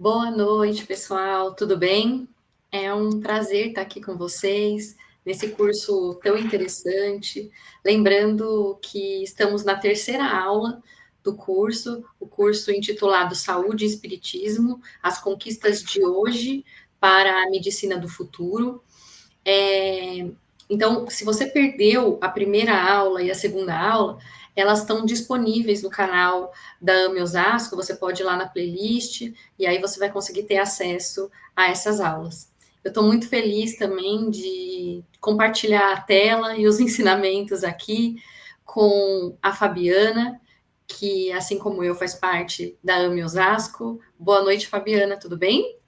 Boa noite, pessoal. Tudo bem? É um prazer estar aqui com vocês nesse curso tão interessante. Lembrando que estamos na terceira aula do curso, o curso intitulado Saúde e Espiritismo: As Conquistas de Hoje para a Medicina do Futuro. Então, se você perdeu a primeira aula e a segunda aula, elas estão disponíveis no canal da AME Osasco, você pode ir lá na playlist, e aí você vai conseguir ter acesso a essas aulas. Eu estou muito feliz também de compartilhar a tela e os ensinamentos aqui com a Fabiana, que, assim como eu, faz parte da AME Osasco. Boa noite, Fabiana, tudo bem?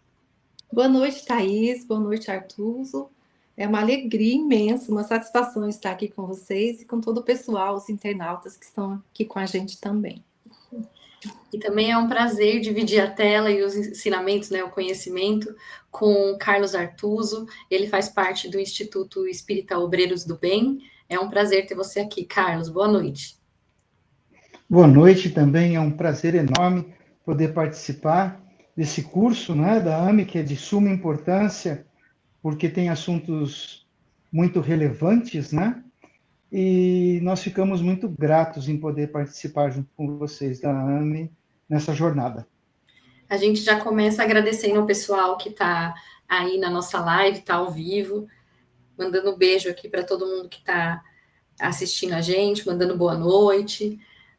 Boa noite, Thaís. Boa noite, Artuso. É uma alegria imensa, uma satisfação estar aqui com vocês e com todo o pessoal, os internautas que estão aqui com a gente também. E também é um prazer dividir a tela e os ensinamentos, né, o conhecimento, com o Carlos Artuso. Ele faz parte do Instituto Espírita Obreiros do Bem. É um prazer ter você aqui, Carlos. Boa noite. Boa noite também, é um prazer enorme poder participar desse curso, né, da AME, que é de suma importância, porque tem assuntos muito relevantes, né? E nós ficamos muito gratos em poder participar junto com vocês da AME nessa jornada. A gente já começa agradecendo ao pessoal que está aí na nossa live, está ao vivo, mandando um beijo aqui para todo mundo que está assistindo a gente, mandando boa noite,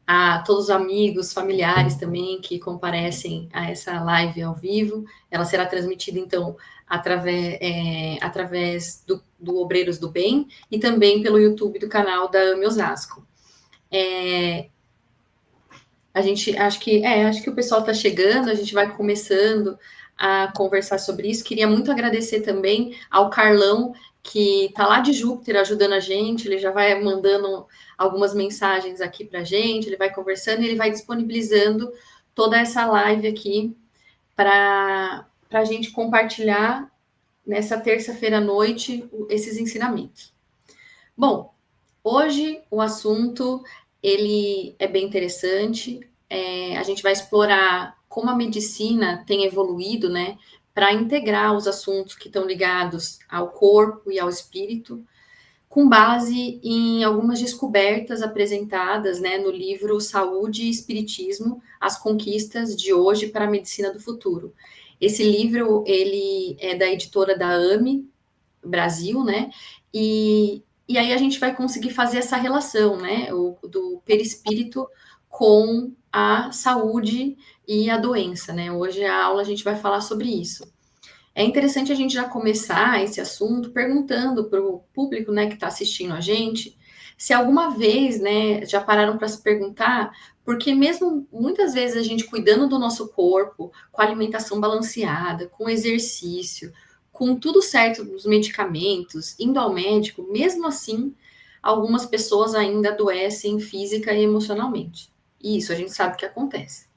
a todos os amigos, familiares também que comparecem a essa live ao vivo. Ela será transmitida, então, através do Obreiros do Bem e também pelo YouTube do canal da AME Osasco. Acho que o pessoal está chegando, a gente vai começando a conversar sobre isso. Queria muito agradecer também ao Carlão, que está lá de Júpiter ajudando a gente, ele já vai mandando algumas mensagens aqui para a gente, ele vai conversando e ele vai disponibilizando toda essa live aqui para a gente compartilhar nessa terça-feira à noite esses ensinamentos. Bom, hoje o assunto ele é bem interessante. A gente vai explorar como a medicina tem evoluído, né, para integrar os assuntos que estão ligados ao corpo e ao espírito, com base em algumas descobertas apresentadas, né, no livro Saúde e Espiritismo: As Conquistas de Hoje para a Medicina do Futuro. Esse livro ele é da editora da AME Brasil, né? E aí a gente vai conseguir fazer essa relação, né? Do perispírito com a saúde e a doença, né? Hoje a aula a gente vai falar sobre isso. É interessante a gente já começar esse assunto perguntando para o público, né, que está assistindo a gente, se alguma vez, né, já pararam para se perguntar, porque mesmo muitas vezes a gente cuidando do nosso corpo, com alimentação balanceada, com exercício, com tudo certo dos medicamentos, indo ao médico, mesmo assim, algumas pessoas ainda adoecem física e emocionalmente. E isso a gente sabe que acontece.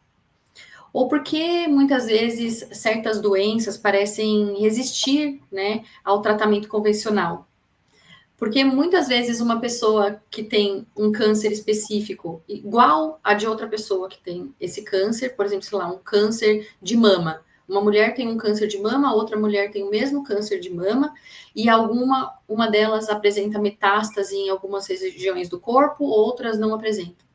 Ou porque muitas vezes certas doenças parecem resistir, né, ao tratamento convencional. Porque muitas vezes uma pessoa que tem um câncer específico igual a de outra pessoa que tem esse câncer, por exemplo, sei lá, um câncer de mama. Uma mulher tem um câncer de mama, a outra mulher tem o mesmo câncer de mama, e uma delas apresenta metástase em algumas regiões do corpo, outras não apresentam.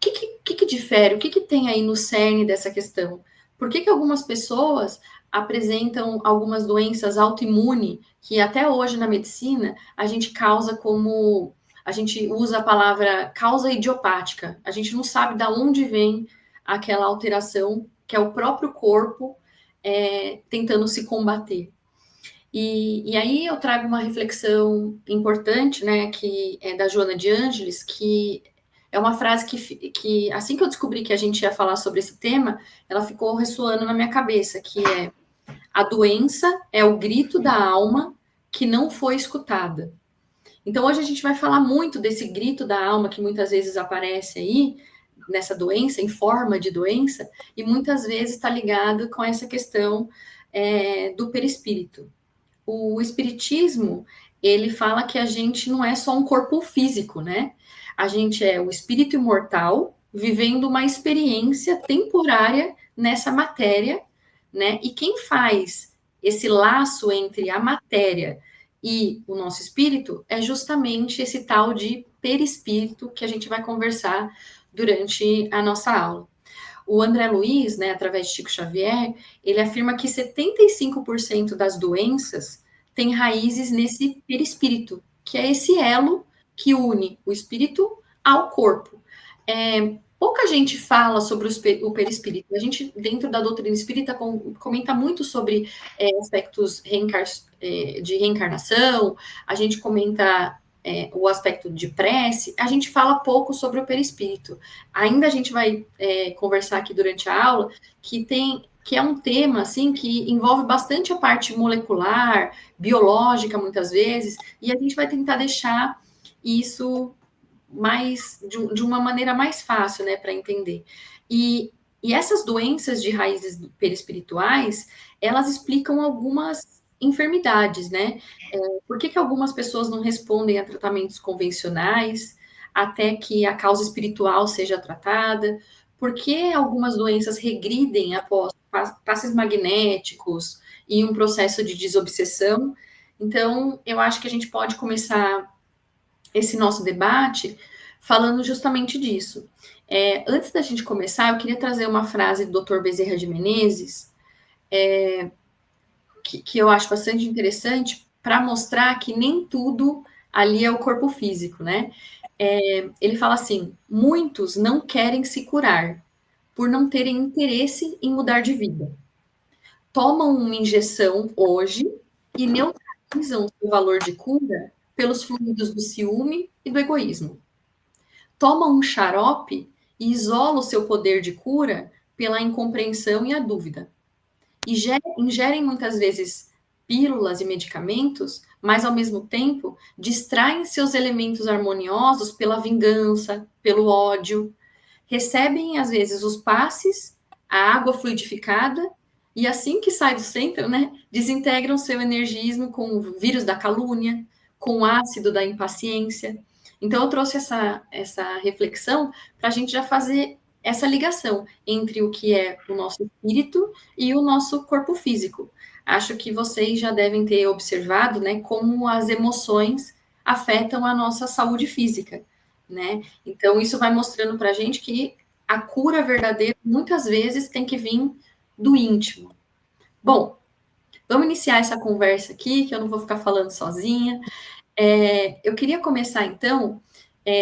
O que difere? O que tem aí no cerne dessa questão? Por que algumas pessoas apresentam algumas doenças autoimunes que até hoje na medicina a gente a gente usa a palavra causa idiopática. A gente não sabe de onde vem aquela alteração que é o próprio corpo tentando se combater. E aí eu trago uma reflexão importante, né, que é da Joana de Ângeles, que é uma frase que, assim que eu descobri que a gente ia falar sobre esse tema, ela ficou ressoando na minha cabeça, que é: a doença é o grito da alma que não foi escutada. Então, hoje a gente vai falar muito desse grito da alma que muitas vezes aparece aí, nessa doença, em forma de doença, e muitas vezes está ligado com essa questão do perispírito. O espiritismo, ele fala que a gente não é só um corpo físico, né? A gente é o espírito imortal vivendo uma experiência temporária nessa matéria, né? E quem faz esse laço entre a matéria e o nosso espírito é justamente esse tal de perispírito que a gente vai conversar durante a nossa aula. O André Luiz, né, através de Chico Xavier, ele afirma que 75% das doenças têm raízes nesse perispírito, que é esse elo que une o espírito ao corpo. Pouca gente fala sobre o perispírito. A gente, dentro da doutrina espírita, comenta muito sobre aspectos de reencarnação, a gente comenta o aspecto de prece, a gente fala pouco sobre o perispírito. Ainda a gente vai conversar aqui durante a aula que é um tema assim que envolve bastante a parte molecular, biológica muitas vezes, e a gente vai tentar deixar isso de uma maneira mais fácil, né, para entender. E essas doenças de raízes perispirituais, elas explicam algumas enfermidades, né? Por que algumas pessoas não respondem a tratamentos convencionais até que a causa espiritual seja tratada? Por que algumas doenças regridem após passes magnéticos e um processo de desobsessão? Então, eu acho que a gente pode começar esse nosso debate falando justamente disso. Antes da gente começar, eu queria trazer uma frase do Dr. Bezerra de Menezes, que eu acho bastante interessante, para mostrar que nem tudo ali é o corpo físico, né? Ele fala assim: muitos não querem se curar por não terem interesse em mudar de vida. Tomam uma injeção hoje e neutralizam o valor de cura pelos fluidos do ciúme e do egoísmo. Toma um xarope e isola o seu poder de cura pela incompreensão e a dúvida. E ingerem muitas vezes pílulas e medicamentos, mas ao mesmo tempo distraem seus elementos harmoniosos pela vingança, pelo ódio. Recebem às vezes os passes, a água fluidificada, e assim que sai do centro, né, desintegram seu energismo com o vírus da calúnia, com o ácido da impaciência. Então, eu trouxe essa reflexão para a gente já fazer essa ligação entre o que é o nosso espírito e o nosso corpo físico. Acho que vocês já devem ter observado, né, como as emoções afetam a nossa saúde física, né? Então, isso vai mostrando para a gente que a cura verdadeira, muitas vezes, tem que vir do íntimo. Bom, vamos iniciar essa conversa aqui, que eu não vou ficar falando sozinha. Eu queria começar, então,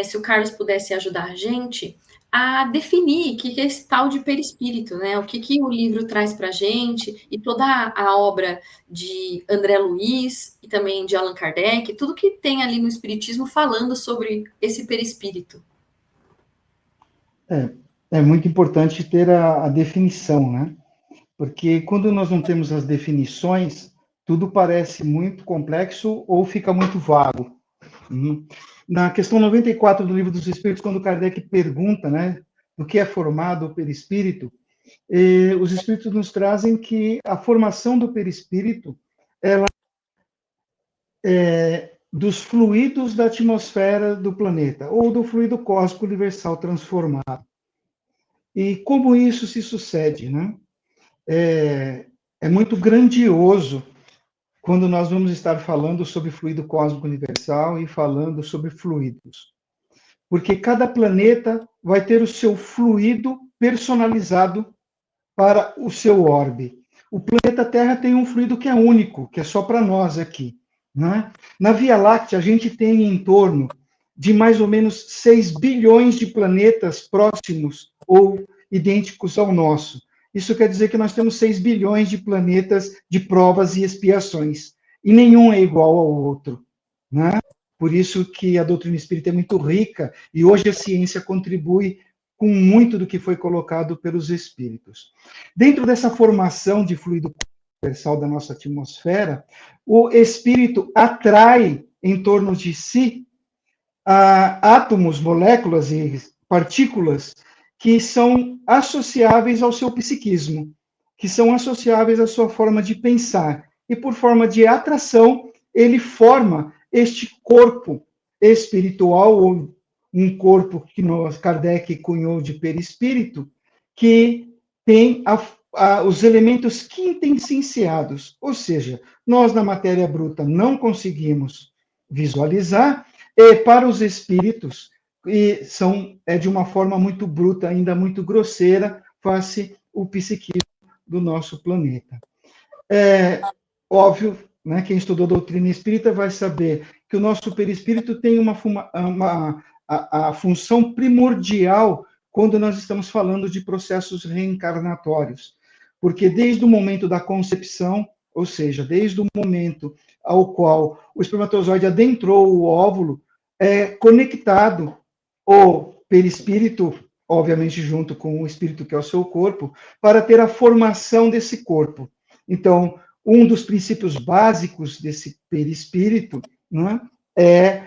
se o Carlos pudesse ajudar a gente a definir o que é esse tal de perispírito, né? O que o livro traz para a gente, e toda a obra de André Luiz e também de Allan Kardec, tudo que tem ali no Espiritismo falando sobre esse perispírito. É muito importante ter a definição, né? Porque quando nós não temos as definições, tudo parece muito complexo ou fica muito vago. Na questão 94 do Livro dos Espíritos, quando Kardec pergunta, né, do que é formado o perispírito, os espíritos nos trazem que a formação do perispírito, ela é dos fluidos da atmosfera do planeta, ou do fluido cósmico universal transformado. E como isso se sucede, né? É muito grandioso quando nós vamos estar falando sobre fluido cósmico universal e falando sobre fluidos. Porque cada planeta vai ter o seu fluido personalizado para o seu orbe. O planeta Terra tem um fluido que é único, que é só para nós aqui. Né? Na Via Láctea, a gente tem em torno de mais ou menos 6 bilhões de planetas próximos ou idênticos ao nosso. Isso quer dizer que nós temos 6 bilhões de planetas de provas e expiações, e nenhum é igual ao outro. Né? Por isso que a doutrina espírita é muito rica, e hoje a ciência contribui com muito do que foi colocado pelos espíritos. Dentro dessa formação de fluido universal da nossa atmosfera, o espírito atrai em torno de si átomos, moléculas e partículas que são associáveis ao seu psiquismo, que são associáveis à sua forma de pensar. E por forma de atração, ele forma este corpo espiritual, um corpo que Kardec cunhou de perispírito, que tem os elementos quintessenciados, ou seja, nós na matéria bruta não conseguimos visualizar, e para os espíritos, é de uma forma muito bruta, ainda muito grosseira, face o psiquismo do nosso planeta. É óbvio, né, quem estudou doutrina espírita vai saber que o nosso perispírito tem a função primordial quando nós estamos falando de processos reencarnatórios. Porque desde o momento da concepção, ou seja, desde o momento ao qual o espermatozoide adentrou o óvulo, é conectado o perispírito, obviamente junto com o espírito que é o seu corpo, para ter a formação desse corpo. Então, um dos princípios básicos desse perispírito, né, é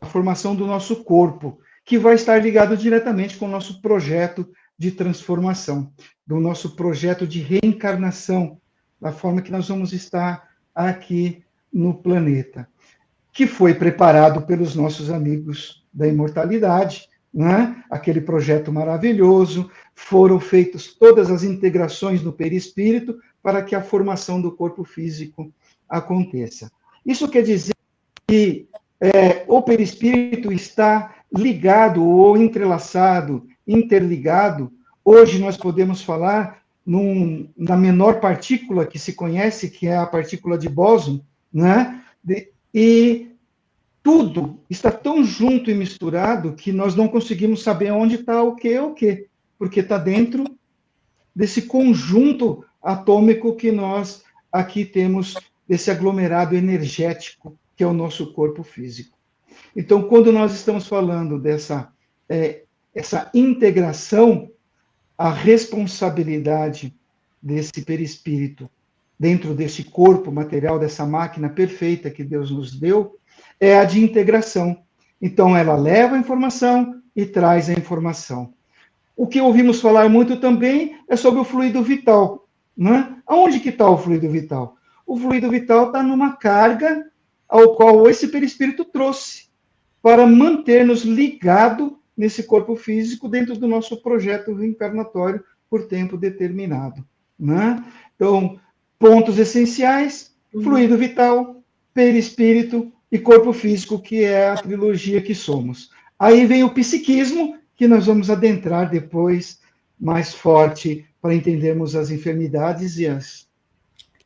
a formação do nosso corpo, que vai estar ligado diretamente com o nosso projeto de transformação, do nosso projeto de reencarnação, da forma que nós vamos estar aqui no planeta, que foi preparado pelos nossos amigos da imortalidade, né? Aquele projeto maravilhoso, foram feitas todas as integrações no perispírito para que a formação do corpo físico aconteça. Isso quer dizer que o perispírito está ligado ou entrelaçado, interligado. Hoje nós podemos falar na menor partícula que se conhece, que é a partícula de bóson, né? E tudo está tão junto e misturado que nós não conseguimos saber onde está o que é o que, porque está dentro desse conjunto atômico que nós aqui temos, desse aglomerado energético que é o nosso corpo físico. Então, quando nós estamos falando essa integração, a responsabilidade desse perispírito dentro desse corpo material, dessa máquina perfeita que Deus nos deu, é a de integração. Então, ela leva a informação e traz a informação. O que ouvimos falar muito também é sobre o fluido vital, né? Aonde que está o fluido vital? O fluido vital está numa carga ao qual esse perispírito trouxe para manter-nos ligado nesse corpo físico dentro do nosso projeto reencarnatório por tempo determinado, né? Então, pontos essenciais: fluido vital, perispírito e corpo físico, que é a trilogia que somos. Aí vem o psiquismo, que nós vamos adentrar depois mais forte para entendermos as enfermidades e as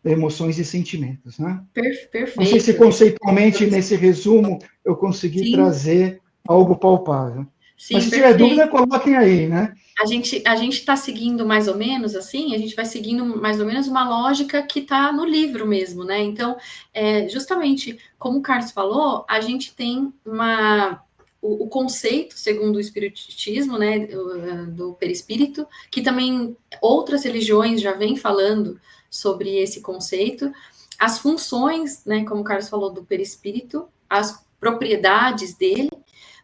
emoções e sentimentos, né? Perfeito. Não sei se conceitualmente, nesse resumo, eu consegui trazer algo palpável. Sim, mas se tiver dúvida, coloquem aí, né? A gente está seguindo mais ou menos assim, a gente vai seguindo mais ou menos uma lógica que está no livro mesmo, né? Então, justamente, como o Carlos falou, a gente tem o conceito, segundo o espiritismo, né, do perispírito, que também outras religiões já vêm falando sobre esse conceito, as funções, né, como o Carlos falou, do perispírito, as propriedades dele,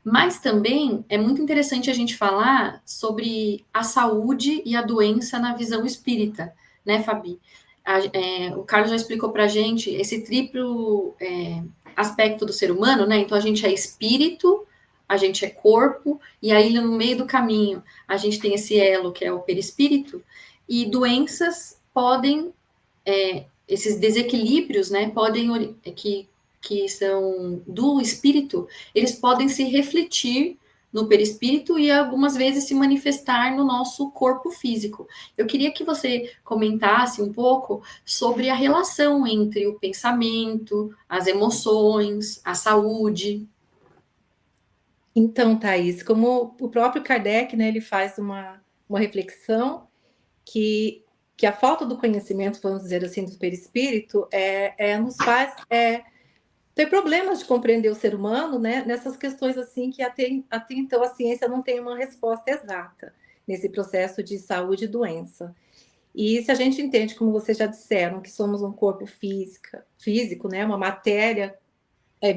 mas também é muito interessante a gente falar sobre a saúde e a doença na visão espírita, né, Fabi? O Carlos já explicou para a gente esse triplo aspecto do ser humano, né? Então, a gente é espírito, a gente é corpo, e aí no meio do caminho a gente tem esse elo que é o perispírito, e doenças podem, esses desequilíbrios, né, podem, que são do espírito, eles podem se refletir no perispírito e algumas vezes se manifestar no nosso corpo físico. Eu queria que você comentasse um pouco sobre a relação entre o pensamento, as emoções, a saúde. Então, Thaís, como o próprio Kardec, né, ele faz uma reflexão que a falta do conhecimento, vamos dizer assim, do perispírito, nos faz ter problemas de compreender o ser humano, né, nessas questões assim que até então a ciência não tem uma resposta exata nesse processo de saúde e doença. E se a gente entende, como vocês já disseram, que somos um corpo físico, né, uma matéria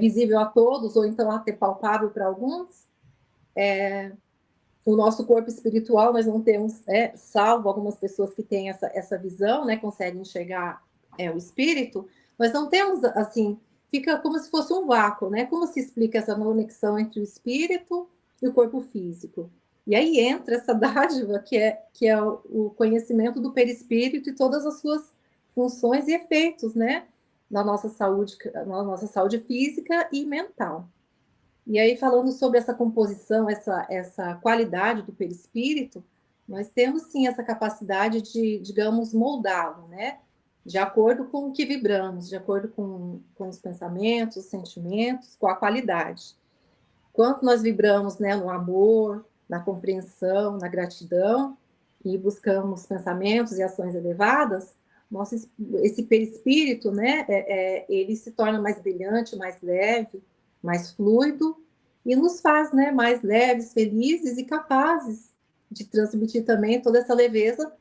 visível a todos, ou então até palpável para alguns, o nosso corpo espiritual nós não temos, salvo algumas pessoas que têm essa visão, né, conseguem enxergar o espírito, nós não temos, assim, fica como se fosse um vácuo, né? Como se explica essa conexão entre o espírito e o corpo físico? E aí entra essa dádiva que é o conhecimento do perispírito e todas as suas funções e efeitos, né? Na nossa saúde física e mental. E aí, falando sobre essa composição, essa qualidade do perispírito, nós temos sim essa capacidade de, digamos, moldá-lo, né? De acordo com o que vibramos, de acordo com os pensamentos, os sentimentos, com a qualidade. Quanto nós vibramos, né, no amor, na compreensão, na gratidão, e buscamos pensamentos e ações elevadas, esse perispírito, né, ele se torna mais brilhante, mais leve, mais fluido, e nos faz, né, mais leves, felizes e capazes de transmitir também toda essa leveza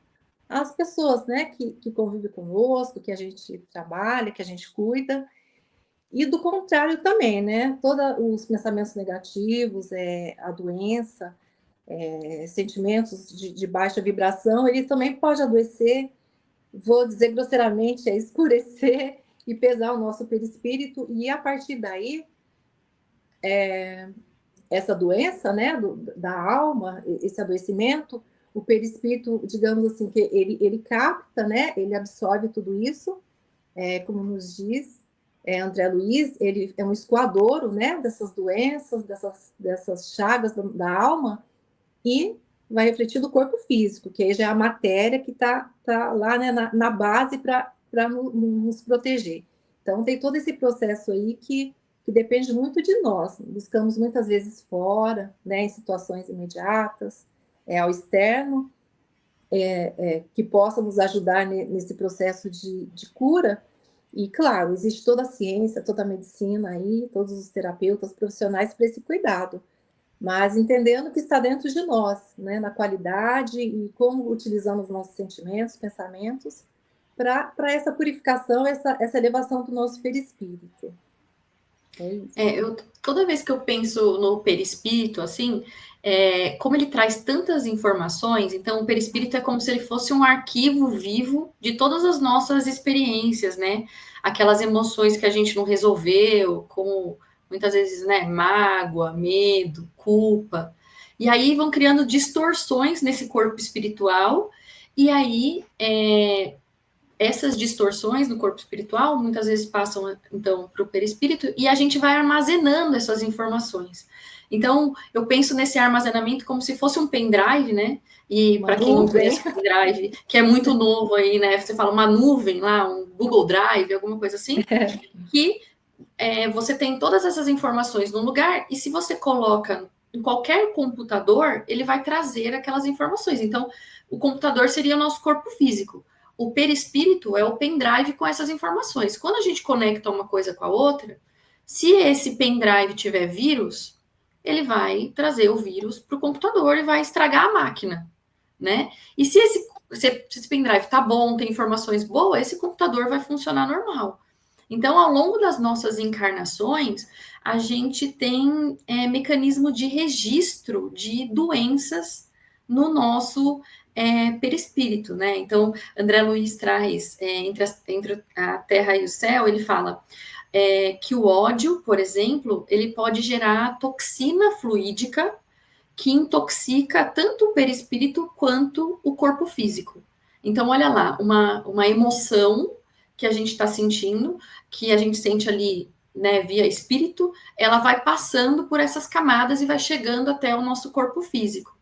às pessoas, né, que convivem conosco, que a gente trabalha, que a gente cuida. E do contrário também, né? Todos os pensamentos negativos, a doença, sentimentos de baixa vibração, ele também pode adoecer, vou dizer grosseiramente, escurecer e pesar o nosso perispírito, e a partir daí, essa doença, né, da alma, esse adoecimento, o perispírito, digamos assim, que ele capta, né, ele absorve tudo isso, como nos diz André Luiz, ele é um escoadouro, né, dessas doenças, dessas chagas da alma, e vai refletir do corpo físico, que aí já é a matéria que está lá, né, na base para nos proteger. Então, tem todo esse processo aí que depende muito de nós. Buscamos muitas vezes fora, né, em situações imediatas, ao externo, que possa nos ajudar nesse processo de cura. E, claro, existe toda a ciência, toda a medicina aí, todos os terapeutas profissionais para esse cuidado, mas entendendo que está dentro de nós, né, na qualidade e como utilizamos nossos sentimentos, pensamentos, para essa purificação, essa elevação do nosso perispírito. É isso. Toda vez que eu penso no perispírito, assim, como ele traz tantas informações, então o perispírito é como se ele fosse um arquivo vivo de todas as nossas experiências, né? Aquelas emoções que a gente não resolveu, como muitas vezes, né, mágoa, medo, culpa. E aí vão criando distorções nesse corpo espiritual, e aí essas distorções no corpo espiritual muitas vezes passam, então, para o perispírito e a gente vai armazenando essas informações. Então, eu penso nesse armazenamento como se fosse um pendrive, né? E para quem não conhece o pendrive, que é muito novo aí, né? Você fala uma nuvem lá, um Google Drive, alguma coisa assim, que você tem todas essas informações num lugar e se você coloca em qualquer computador, ele vai trazer aquelas informações. Então, o computador seria o nosso corpo físico. O perispírito é o pendrive com essas informações. Quando a gente conecta uma coisa com a outra, se esse pendrive tiver vírus, ele vai trazer o vírus para o computador e vai estragar a máquina, né? E se esse pendrive está bom, tem informações boas, esse computador vai funcionar normal. Então, ao longo das nossas encarnações, a gente tem mecanismo de registro de doenças no nosso perispírito, né? Então, André Luiz traz, entre a terra e o céu, ele fala que o ódio, por exemplo, ele pode gerar toxina fluídica que intoxica tanto o perispírito quanto o corpo físico. Então, olha lá, uma emoção que a gente está sentindo, que a gente sente ali, né, via espírito, ela vai passando por essas camadas e vai chegando até o nosso corpo físico.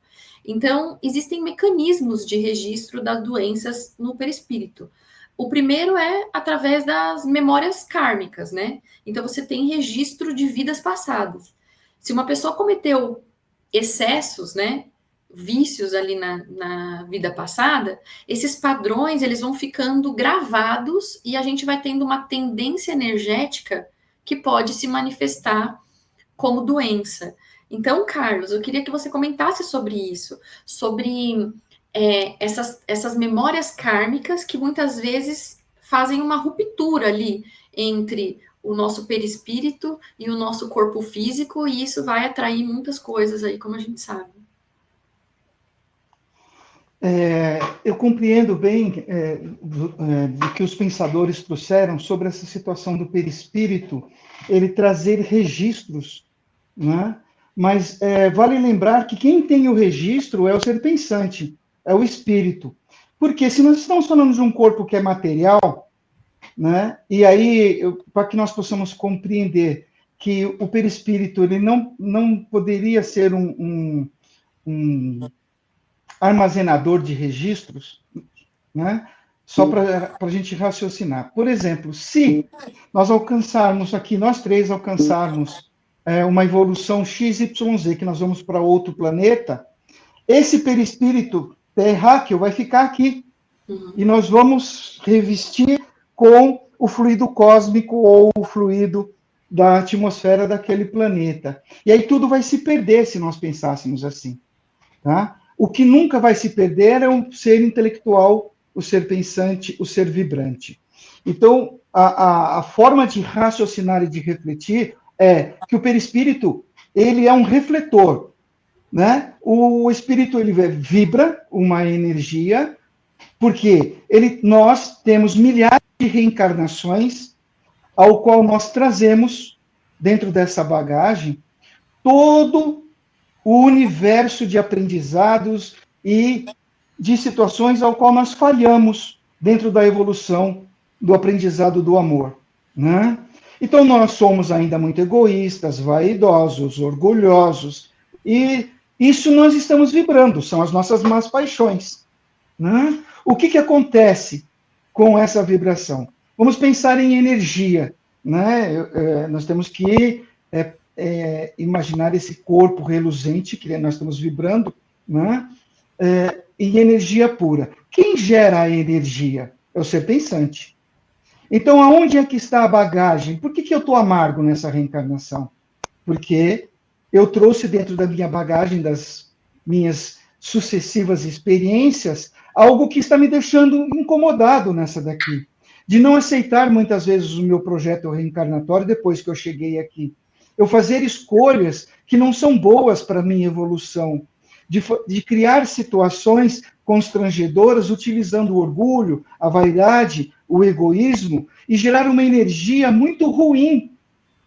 Então, existem mecanismos de registro das doenças no perispírito. O primeiro é através das memórias kármicas, né? Então, você tem registro de vidas passadas. Se uma pessoa cometeu excessos, né, vícios ali na vida passada, esses padrões, eles vão ficando gravados e a gente vai tendo uma tendência energética que pode se manifestar como doença. Então, Carlos, eu queria que você comentasse sobre isso, sobre essas memórias kármicas que muitas vezes fazem uma ruptura ali entre o nosso perispírito e o nosso corpo físico, e isso vai atrair muitas coisas aí, como a gente sabe. Eu compreendo bem do que os pensadores trouxeram sobre essa situação do perispírito, ele trazer registros, né? Mas vale lembrar que quem tem o registro é o ser pensante, é o espírito. Porque se nós estamos falando de um corpo que é material, né? E aí, para que nós possamos compreender que o perispírito ele não poderia ser um armazenador de registros, né? Só para a gente raciocinar. Por exemplo, se nós alcançarmos aqui, nós três alcançarmos uma evolução XYZ, que nós vamos para outro planeta, esse perispírito terráqueo vai ficar aqui. E nós vamos revestir com o fluido cósmico ou o fluido da atmosfera daquele planeta. E aí tudo vai se perder se nós pensássemos assim, tá? O que nunca vai se perder é o ser intelectual, o ser pensante, o ser vibrante. Então, a forma de raciocinar e de refletir é que o perispírito, ele é um refletor, né? O espírito, ele vibra uma energia, porque nós temos milhares de reencarnações, ao qual nós trazemos, dentro dessa bagagem, todo o universo de aprendizados e de situações ao qual nós falhamos dentro da evolução do aprendizado do amor, né? Então, nós somos ainda muito egoístas, vaidosos, orgulhosos, e isso nós estamos vibrando, são as nossas más paixões, né? O que acontece com essa vibração? Vamos pensar em energia, né? Nós temos que imaginar esse corpo reluzente que nós estamos vibrando, né? Em energia pura. Quem gera a energia? É o ser pensante. Então, aonde é que está a bagagem? Por que eu estou amargo nessa reencarnação? Porque eu trouxe dentro da minha bagagem, das minhas sucessivas experiências, algo que está me deixando incomodado nessa daqui. De não aceitar, muitas vezes, o meu projeto reencarnatório depois que eu cheguei aqui. Eu fazer escolhas que não são boas para a minha evolução. De criar situações constrangedoras utilizando o orgulho, a vaidade, o egoísmo e gerar uma energia muito ruim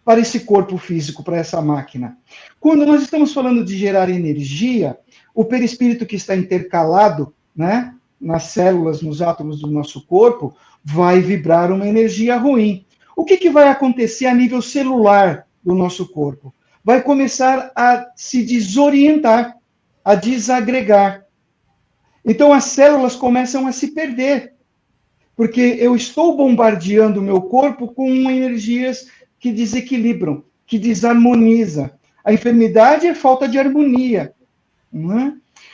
para esse corpo físico, para essa máquina. Quando nós estamos falando de gerar energia, o perispírito que está intercalado, né, nas células, nos átomos do nosso corpo, vai vibrar uma energia ruim. O que vai acontecer a nível celular do nosso corpo? Vai começar a se desorientar, a desagregar. Então, as células começam a se perder, porque eu estou bombardeando o meu corpo com energias que desequilibram, que desarmonizam. A enfermidade é falta de harmonia. Não é?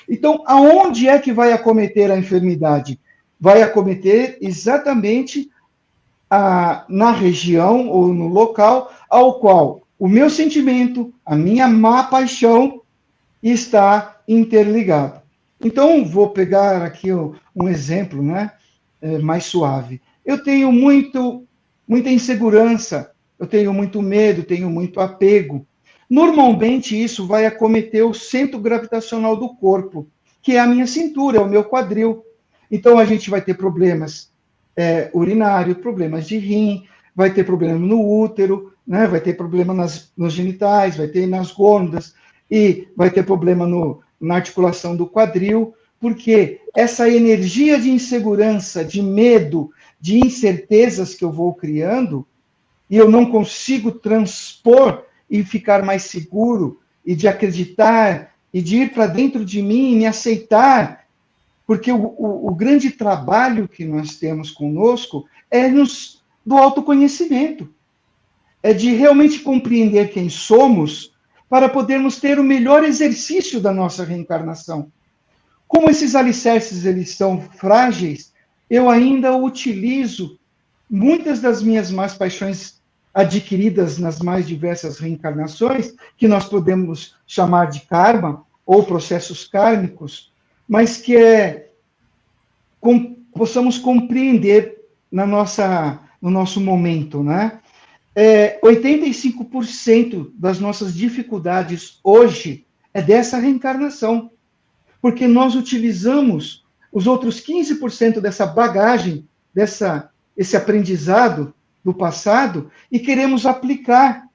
Então, aonde é que vai acometer a enfermidade? Vai acometer exatamente na região ou no local ao qual o meu sentimento, a minha má paixão está interligado. Então, vou pegar aqui um exemplo, né, mais suave. Eu tenho muita insegurança, eu tenho muito medo, tenho muito apego. Normalmente, isso vai acometer o centro gravitacional do corpo, que é a minha cintura, é o meu quadril. Então, a gente vai ter problemas urinários, problemas de rim, vai ter problema no útero, né? Vai ter problema nos genitais, vai ter nas gônadas, e vai ter problema na articulação do quadril, porque essa energia de insegurança, de medo, de incertezas que eu vou criando, e eu não consigo transpor e ficar mais seguro, e de acreditar, e de ir para dentro de mim e me aceitar, porque o grande trabalho que nós temos conosco é do autoconhecimento, é de realmente compreender quem somos para podermos ter o melhor exercício da nossa reencarnação. Como esses alicerces eles são frágeis, eu ainda utilizo muitas das minhas más paixões adquiridas nas mais diversas reencarnações, que nós podemos chamar de karma ou processos kármicos, mas que possamos compreender no nosso momento, né? 85% das nossas dificuldades hoje é dessa reencarnação, porque nós utilizamos os outros 15% dessa bagagem, esse aprendizado do passado, e queremos aplicar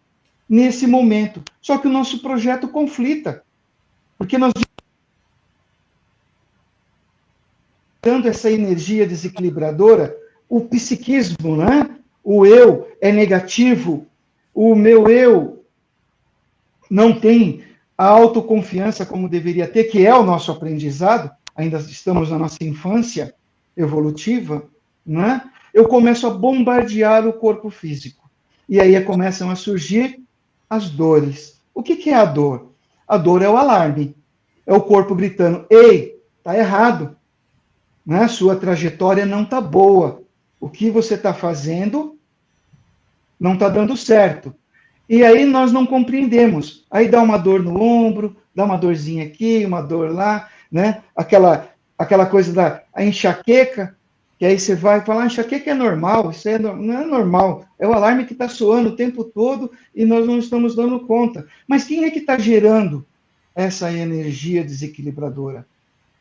nesse momento. Só que o nosso projeto conflita, porque nós dando essa energia desequilibradora, o psiquismo, né? O eu é negativo, o meu eu não tem a autoconfiança como deveria ter, que é o nosso aprendizado, ainda estamos na nossa infância evolutiva, né? Eu começo a bombardear o corpo físico. E aí começam a surgir as dores. O que é a dor? A dor é o alarme. É o corpo gritando, ei, tá errado. Né? Sua trajetória não tá boa. O que você está fazendo não está dando certo. E aí nós não compreendemos. Aí dá uma dor no ombro, dá uma dorzinha aqui, uma dor lá, né? Aquela coisa da a enxaqueca, que aí você vai falar, enxaqueca é normal, isso não é normal, é o alarme que está soando o tempo todo e nós não estamos dando conta. Mas quem é que está gerando essa energia desequilibradora?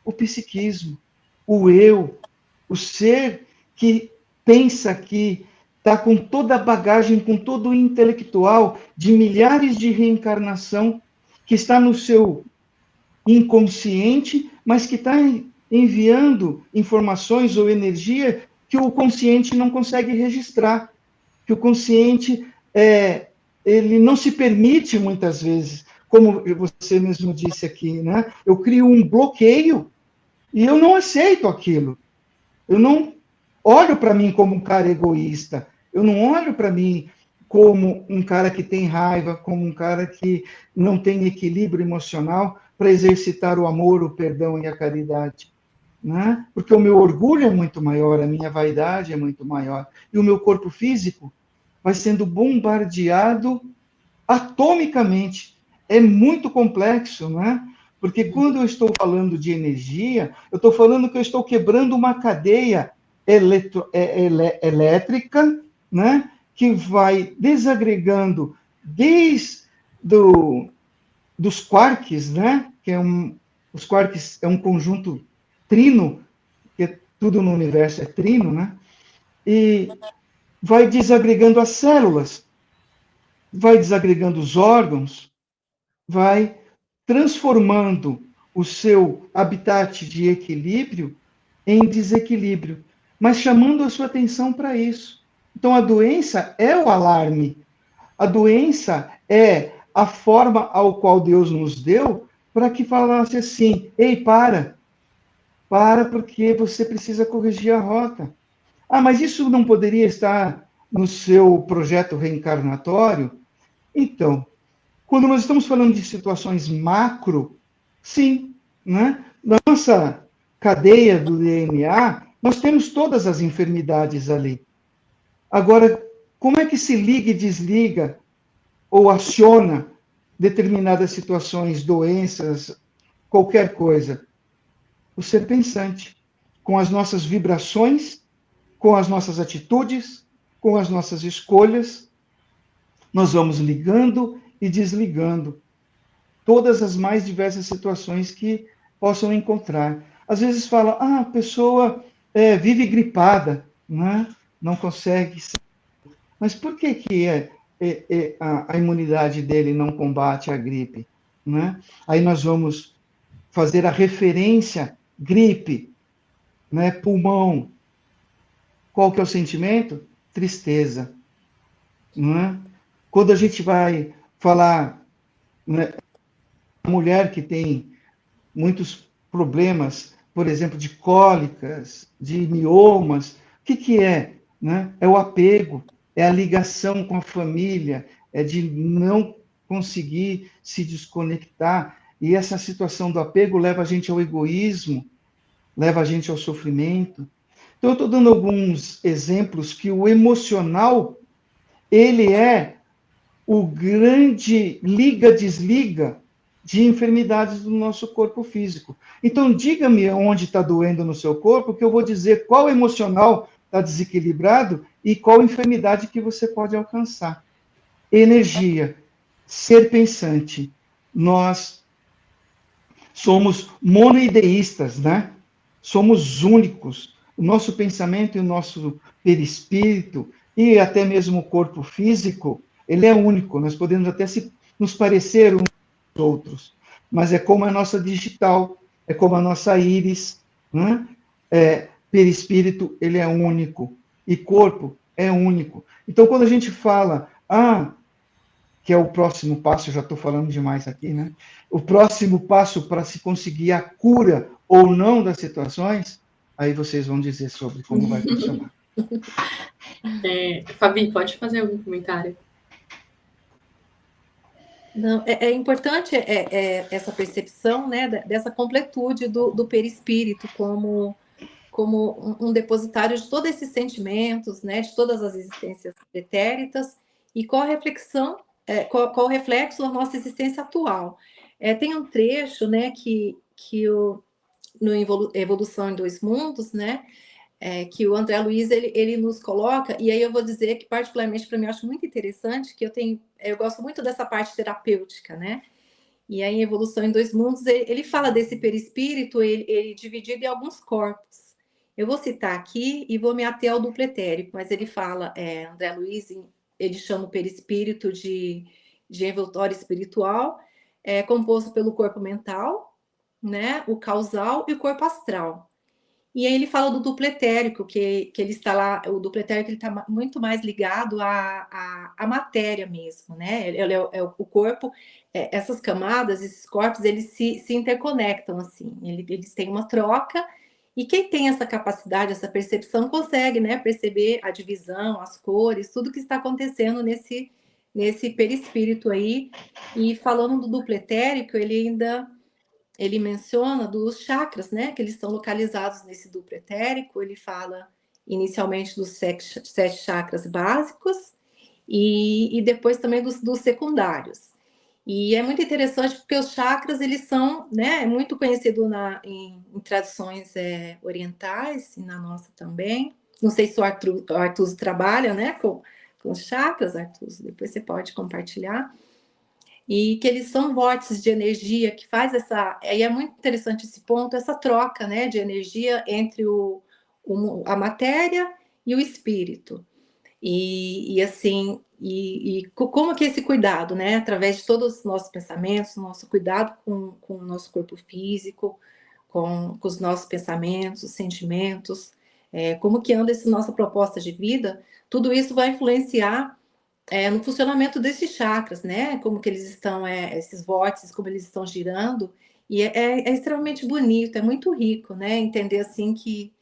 O psiquismo, o eu, o ser que pensa que está com toda a bagagem, com todo o intelectual de milhares de reencarnação, que está no seu inconsciente, mas que está enviando informações ou energia que o consciente não consegue registrar, que o consciente ele não se permite muitas vezes, como você mesmo disse aqui, né? Eu crio um bloqueio e eu não aceito aquilo. Eu não olho para mim como um cara egoísta. Eu não olho para mim como um cara que tem raiva, como um cara que não tem equilíbrio emocional para exercitar o amor, o perdão e a caridade. Né? Porque o meu orgulho é muito maior, a minha vaidade é muito maior. E o meu corpo físico vai sendo bombardeado atomicamente. É muito complexo, né? Porque quando eu estou falando de energia, eu estou falando que eu estou quebrando uma cadeia elétrica, né? Que vai desagregando desde dos quarks, né? Que os quarks é um conjunto trino, que tudo no universo é trino, né? E vai desagregando as células, vai desagregando os órgãos, vai transformando o seu habitat de equilíbrio em desequilíbrio, mas chamando a sua atenção para isso. Então, a doença é o alarme. A doença é a forma ao qual Deus nos deu para que falasse assim, ei, para, porque você precisa corrigir a rota. Ah, mas isso não poderia estar no seu projeto reencarnatório? Então, quando nós estamos falando de situações macro, sim, né? Na nossa cadeia do DNA, nós temos todas as enfermidades ali. Agora, como é que se liga e desliga ou aciona determinadas situações, doenças, qualquer coisa? O ser pensante, com as nossas vibrações, com as nossas atitudes, com as nossas escolhas, nós vamos ligando e desligando todas as mais diversas situações que possam encontrar. Às vezes fala, a pessoa vive gripada, né? Não consegue. Mas por que a imunidade dele não combate a gripe? Né? Aí nós vamos fazer a referência gripe, né? Pulmão. Qual que é o sentimento? Tristeza. Né? Quando a gente vai falar, né, a mulher que tem muitos problemas, por exemplo, de cólicas, de miomas, o que é? Né? É o apego, é a ligação com a família, é de não conseguir se desconectar. E essa situação do apego leva a gente ao egoísmo, leva a gente ao sofrimento. Então, eu estou dando alguns exemplos que o emocional, ele é o grande liga-desliga de enfermidades do nosso corpo físico. Então, diga-me onde está doendo no seu corpo, que eu vou dizer qual emocional está desequilibrado e qual enfermidade que você pode alcançar. Energia, ser pensante. Nós somos monoideístas, né? somos únicos. O nosso pensamento e o nosso perispírito, e até mesmo o corpo físico, ele é único. Nós podemos até nos parecer uns aos outros, mas é como a nossa digital, é como a nossa íris, né? Perispírito, ele é único, e corpo é único. Então, quando a gente fala, que é o próximo passo, eu já estou falando demais aqui, né? O próximo passo para se conseguir a cura ou não das situações, aí vocês vão dizer sobre como vai funcionar. Fabi, pode fazer algum comentário? Não, é importante essa percepção, né, dessa completude do perispírito como um depositário de todos esses sentimentos, né, de todas as existências pretéritas, e qual a reflexão, qual o reflexo da nossa existência atual. Tem um trecho, né, no Evolução em Dois Mundos, né, que o André Luiz ele nos coloca, e aí eu vou dizer que particularmente para mim eu acho muito interessante, que eu gosto muito dessa parte terapêutica, né? E aí em Evolução em Dois Mundos ele fala desse perispírito, ele dividido em alguns corpos. Eu vou citar aqui e vou me ater ao duplo etérico, mas ele fala, André Luiz, ele chama o perispírito de envoltório espiritual, composto pelo corpo mental, né, o causal e o corpo astral. E aí ele fala do duplo etérico, que ele está lá, o duplo etérico ele está muito mais ligado à matéria mesmo, né? Ele é o corpo, essas camadas, esses corpos, eles se interconectam, assim, eles têm uma troca, e quem tem essa capacidade, essa percepção, consegue, né, perceber a divisão, as cores, tudo que está acontecendo nesse perispírito aí. E falando do duplo etérico, ele menciona dos chakras, né, que eles estão localizados nesse duplo etérico. Ele fala inicialmente dos 7 chakras básicos e depois também dos secundários. E é muito interessante porque os chakras, eles são, né, muito conhecido em tradições orientais e na nossa também. Não sei se o Artuso trabalha, né, com os chakras, Artuso, depois você pode compartilhar. E que eles são vórtices de energia que faz e é muito interessante esse ponto, essa troca, né, de energia entre a matéria e o espírito. E assim, como que esse cuidado, né, através de todos os nossos pensamentos, nosso cuidado com o nosso corpo físico, com os nossos pensamentos, os sentimentos, como que anda essa nossa proposta de vida, tudo isso vai influenciar no funcionamento desses chakras, né? Como que eles estão, esses vórtices, como eles estão girando, e é extremamente bonito, é muito rico, né? Entender assim que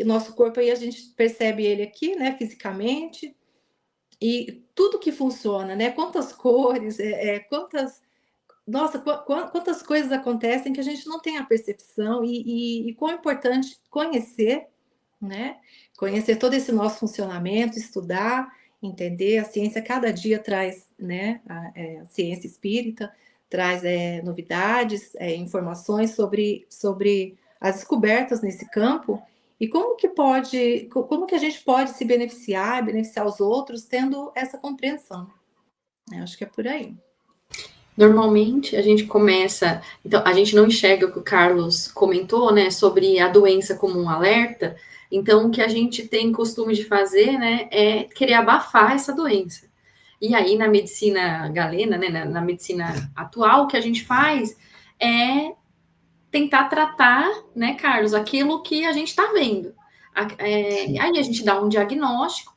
nosso corpo aí a gente percebe ele aqui, né? Fisicamente, e tudo que funciona, né? Quantas cores, quantas coisas acontecem que a gente não tem a percepção, e quão importante conhecer, né? Conhecer todo esse nosso funcionamento, estudar, entender. A ciência cada dia traz, né? A ciência espírita traz novidades, informações sobre as descobertas nesse campo, e como que a gente pode se beneficiar os outros tendo essa compreensão. Eu acho que é por aí. Normalmente a gente começa, então a gente não enxerga o que o Carlos comentou, né, sobre a doença como um alerta. Então o que a gente tem costume de fazer, né, é querer abafar essa doença. E aí na medicina galena, né, na medicina atual, o que a gente faz é tentar tratar, né, Carlos, aquilo que a gente está vendo. Aí a gente dá um diagnóstico,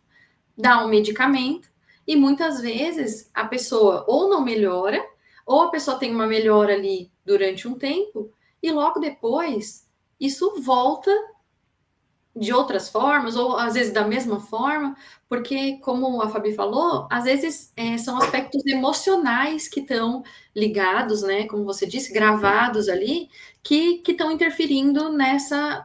dá um medicamento, e muitas vezes a pessoa ou não melhora, ou a pessoa tem uma melhora ali durante um tempo, e logo depois isso volta de outras formas, ou às vezes da mesma forma, porque, como a Fabi falou, às vezes são aspectos emocionais que estão ligados, né, como você disse, gravados ali, que estão interferindo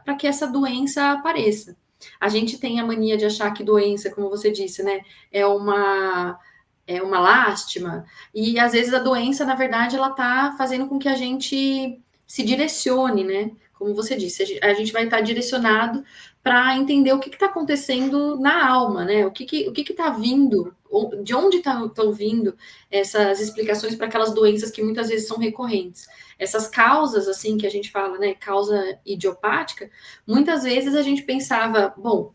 para que essa doença apareça. A gente tem a mania de achar que doença, como você disse, né, é uma lástima, e às vezes a doença, na verdade, ela está fazendo com que a gente se direcione, né, como você disse, a gente vai estar direcionado para entender o que está acontecendo na alma, né? O que está vindo, de onde estão vindo essas explicações para aquelas doenças que muitas vezes são recorrentes. Essas causas, assim, que a gente fala, né? Causa idiopática, muitas vezes a gente pensava, bom,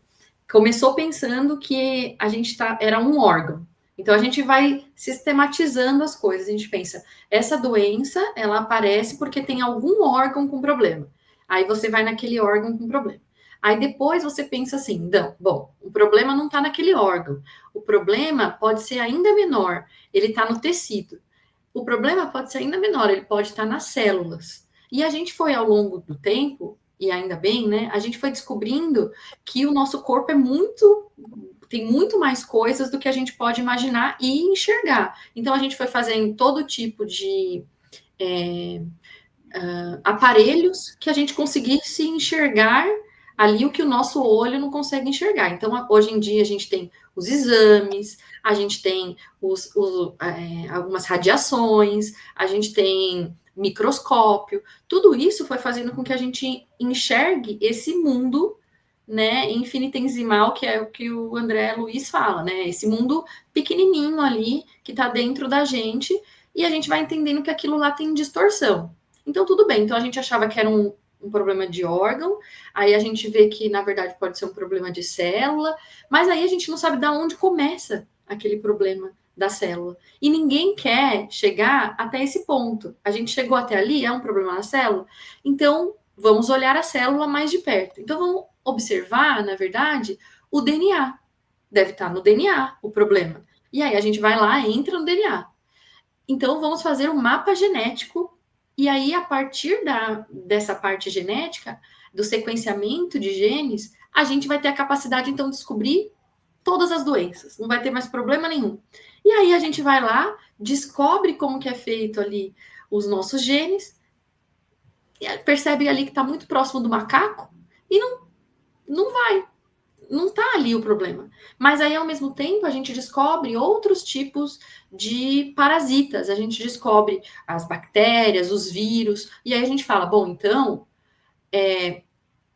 começou pensando que a gente era um órgão. Então, a gente vai sistematizando as coisas. A gente pensa, essa doença, ela aparece porque tem algum órgão com problema. Aí você vai naquele órgão com problema. Aí depois você pensa assim, não, bom, o problema não está naquele órgão. O problema pode ser ainda menor, ele está no tecido. O problema pode ser ainda menor, ele pode estar nas células. E a gente foi, ao longo do tempo, e ainda bem, né, a gente foi descobrindo que o nosso corpo tem muito mais coisas do que a gente pode imaginar e enxergar. Então, a gente foi fazendo todo tipo de aparelhos que a gente conseguisse enxergar ali o que o nosso olho não consegue enxergar. Então, hoje em dia, a gente tem os exames, a gente tem algumas radiações, a gente tem microscópio. Tudo isso foi fazendo com que a gente enxergue esse mundo, né, infinitesimal, que é o que o André Luiz fala, né? Esse mundo pequenininho ali, que está dentro da gente, e a gente vai entendendo que aquilo lá tem distorção. Então, tudo bem. Então, a gente achava que era um problema de órgão, aí a gente vê que, na verdade, pode ser um problema de célula, mas aí a gente não sabe de onde começa aquele problema da célula. E ninguém quer chegar até esse ponto. A gente chegou até ali, é um problema na célula? Então, vamos olhar a célula mais de perto. Então, vamos observar, na verdade, o DNA. Deve estar no DNA o problema. E aí a gente vai lá, entra no DNA. Então, vamos fazer um mapa genético. E aí, a partir dessa parte genética, do sequenciamento de genes, a gente vai ter a capacidade, então, de descobrir todas as doenças. Não vai ter mais problema nenhum. E aí, a gente vai lá, descobre como que é feito ali os nossos genes, percebe ali que está muito próximo do macaco e não vai. Não está ali o problema. Mas aí, ao mesmo tempo, a gente descobre outros tipos de parasitas. A gente descobre as bactérias, os vírus. E aí a gente fala, bom, então,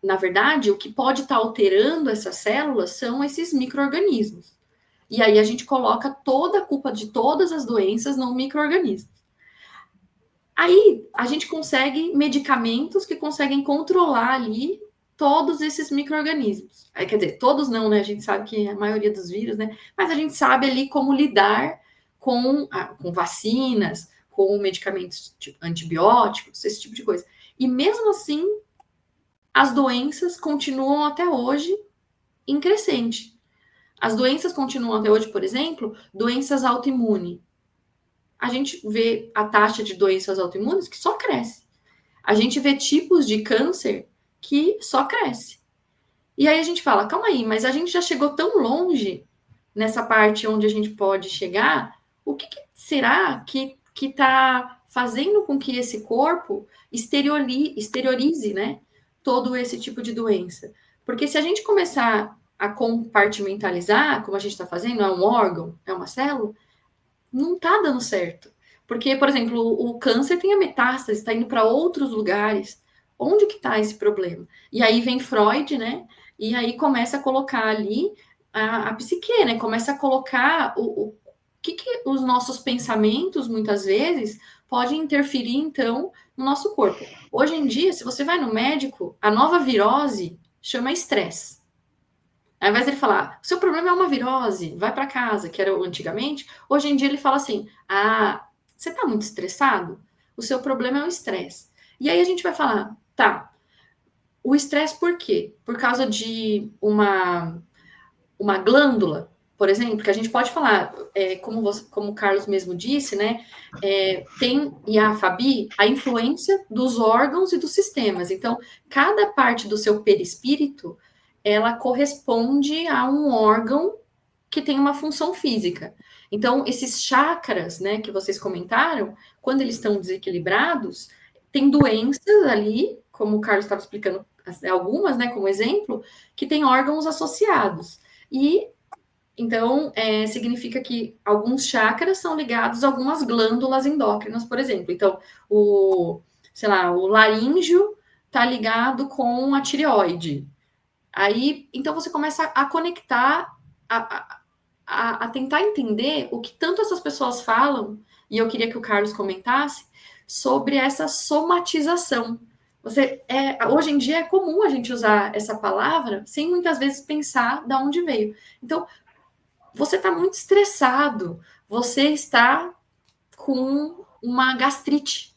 na verdade, o que pode estar alterando essas células são esses micro-organismos. E aí a gente coloca toda a culpa de todas as doenças no micro-organismo. Aí a gente consegue medicamentos que conseguem controlar ali todos esses micro-organismos. Quer dizer, todos não, né? A gente sabe que a maioria dos vírus, né? Mas a gente sabe ali como lidar com vacinas, com medicamentos tipo antibióticos, esse tipo de coisa. E mesmo assim, as doenças continuam até hoje em crescente. As doenças continuam até hoje, por exemplo, doenças autoimunes. A gente vê a taxa de doenças autoimunes que só cresce. A gente vê tipos de câncer que só cresce. E aí a gente fala, calma aí, mas a gente já chegou tão longe nessa parte onde a gente pode chegar, o que será que está fazendo com que esse corpo exteriorize, né, todo esse tipo de doença? Porque se a gente começar a compartimentalizar, como a gente está fazendo, é um órgão, é uma célula, não está dando certo. Porque, por exemplo, o câncer tem a metástase, está indo para outros lugares. Onde que está esse problema? E aí vem Freud, né? E aí começa a colocar ali a psique, né? Começa a colocar o que os nossos pensamentos, muitas vezes, podem interferir, então, no nosso corpo. Hoje em dia, se você vai no médico, a nova virose chama estresse. Ao invés dele falar, seu problema é uma virose, vai para casa, que era antigamente, hoje em dia ele fala assim, você está muito estressado? O seu problema é o estresse. E aí a gente vai falar, tá, o estresse por quê? Por causa de uma glândula, por exemplo, que a gente pode falar, como o Carlos mesmo disse, né, tem, e a Fabi, a influência dos órgãos e dos sistemas. Então, cada parte do seu perispírito, ela corresponde a um órgão que tem uma função física. Então, esses chakras, né, que vocês comentaram, quando eles estão desequilibrados, tem doenças ali, como o Carlos estava explicando, algumas, né, como exemplo, que tem órgãos associados. E, então, significa que alguns chakras são ligados a algumas glândulas endócrinas, por exemplo. Então, o laríngeo está ligado com a tireoide. Aí, então você começa a conectar, a tentar entender o que tanto essas pessoas falam, e eu queria que o Carlos comentasse, sobre essa somatização. Hoje em dia é comum a gente usar essa palavra sem muitas vezes pensar de onde veio. Então, você está muito estressado, você está com uma gastrite,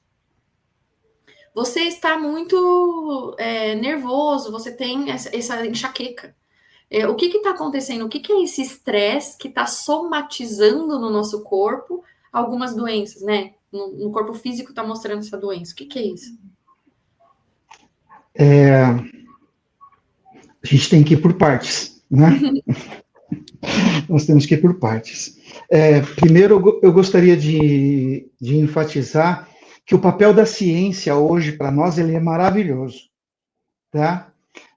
você está muito nervoso, você tem essa enxaqueca. O que está acontecendo? O que é esse estresse que está somatizando no nosso corpo algumas doenças, né? No corpo físico está mostrando essa doença. O que é isso? A gente tem que ir por partes, né? Nós temos que ir por partes. Primeiro, eu gostaria de enfatizar que o papel da ciência hoje, para nós, ele é maravilhoso, tá?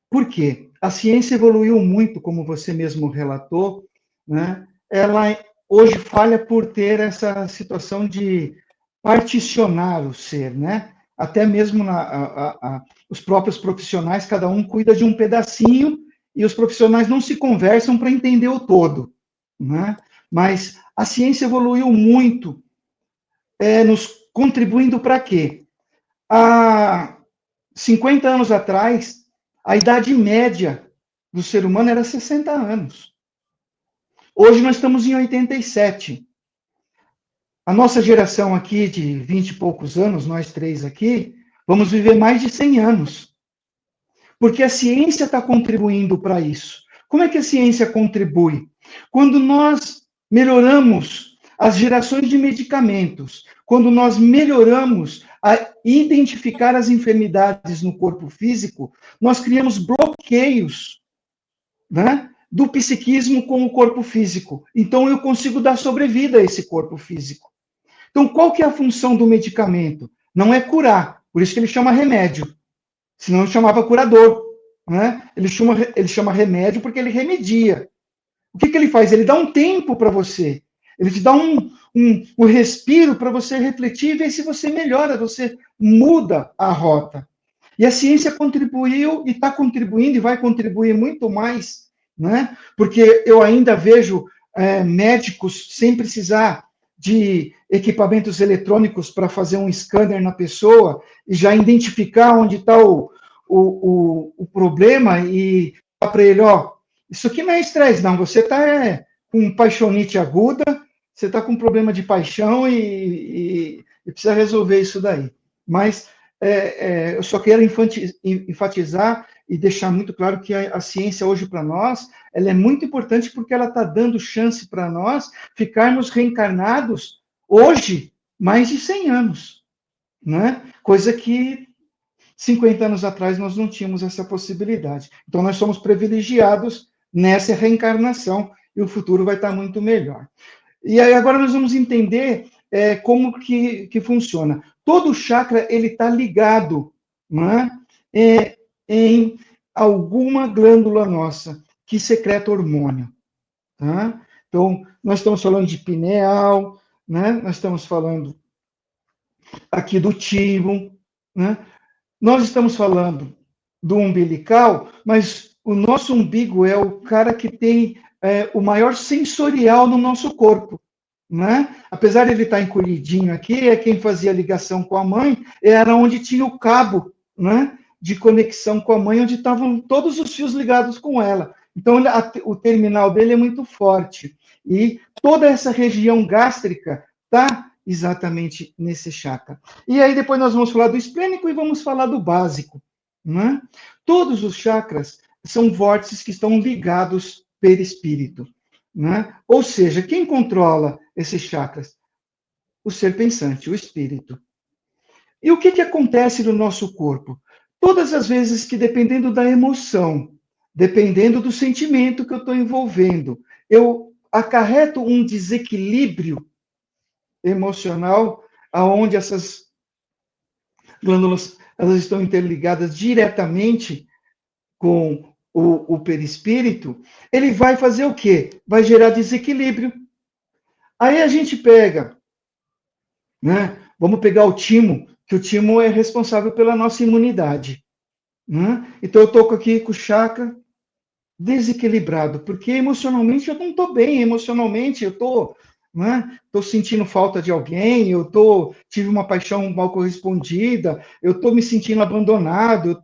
Por quê? A ciência evoluiu muito, como você mesmo relatou, né? Ela hoje falha por ter essa situação de particionar o ser, né? Até mesmo os próprios profissionais, cada um cuida de um pedacinho e os profissionais não se conversam para entender o todo, né? Mas a ciência evoluiu muito, nos contribuindo para quê? Há 50 anos atrás, a idade média do ser humano era 60 anos. Hoje nós estamos em 87. A nossa geração aqui, de 20 e poucos anos, nós três aqui, vamos viver mais de 100 anos. Porque a ciência está contribuindo para isso. Como é que a ciência contribui? Quando nós melhoramos as gerações de medicamentos, quando nós melhoramos a identificar as enfermidades no corpo físico, nós criamos bloqueios, né, do psiquismo com o corpo físico. Então, eu consigo dar sobrevida a esse corpo físico. Então, qual que é a função do medicamento? Não é curar, por isso que ele chama remédio. Senão ele chamava curador, né? Ele chama remédio porque ele remedia. O que ele faz? Ele dá um tempo para você. Ele te dá um respiro para você refletir e ver se você melhora, você muda a rota. E a ciência contribuiu e está contribuindo e vai contribuir muito mais, né? Porque eu ainda vejo médicos sem precisar de equipamentos eletrônicos para fazer um scanner na pessoa e já identificar onde está o problema e falar para ele, ó, isso aqui não é estresse, não, você está com paixonite aguda, você está com problema de paixão e precisa resolver isso daí. Mas eu só quero enfatizar e deixar muito claro que a ciência hoje para nós, ela é muito importante porque ela está dando chance para nós ficarmos reencarnados hoje mais de 100 anos, né? Coisa que 50 anos atrás nós não tínhamos essa possibilidade. Então nós somos privilegiados nessa reencarnação e o futuro vai estar muito melhor. E aí agora nós vamos entender como que funciona. Todo chakra ele está ligado, né, em alguma glândula nossa que secreta hormônio. Tá? Então, nós estamos falando de pineal, né? Nós estamos falando aqui do timo, né? Nós estamos falando do umbilical, mas o nosso umbigo é o cara que tem o maior sensorial no nosso corpo. Né? Apesar de ele estar encolhidinho aqui, quem fazia ligação com a mãe era onde tinha o cabo, né, de conexão com a mãe, onde estavam todos os fios ligados com ela. Então, o terminal dele é muito forte. E toda essa região gástrica está exatamente nesse chakra. E aí depois nós vamos falar do esplênico e vamos falar do básico. Né? Todos os chakras são vórtices que estão ligados perispírito. Né? Ou seja, quem controla esses chakras? O ser pensante, o espírito. E o que acontece no nosso corpo? Todas as vezes que, dependendo da emoção, dependendo do sentimento que eu estou envolvendo, eu acarreto um desequilíbrio emocional, aonde essas glândulas elas estão interligadas diretamente com o perispírito, ele vai fazer o quê? Vai gerar desequilíbrio. Aí a gente pega, né? Vamos pegar o timo, que o timo é responsável pela nossa imunidade. né? Então eu estou aqui com o chakra desequilibrado, porque emocionalmente eu não estou bem, emocionalmente eu estou, né? Estou sentindo falta de alguém, tive uma paixão mal correspondida, eu estou me sentindo abandonado,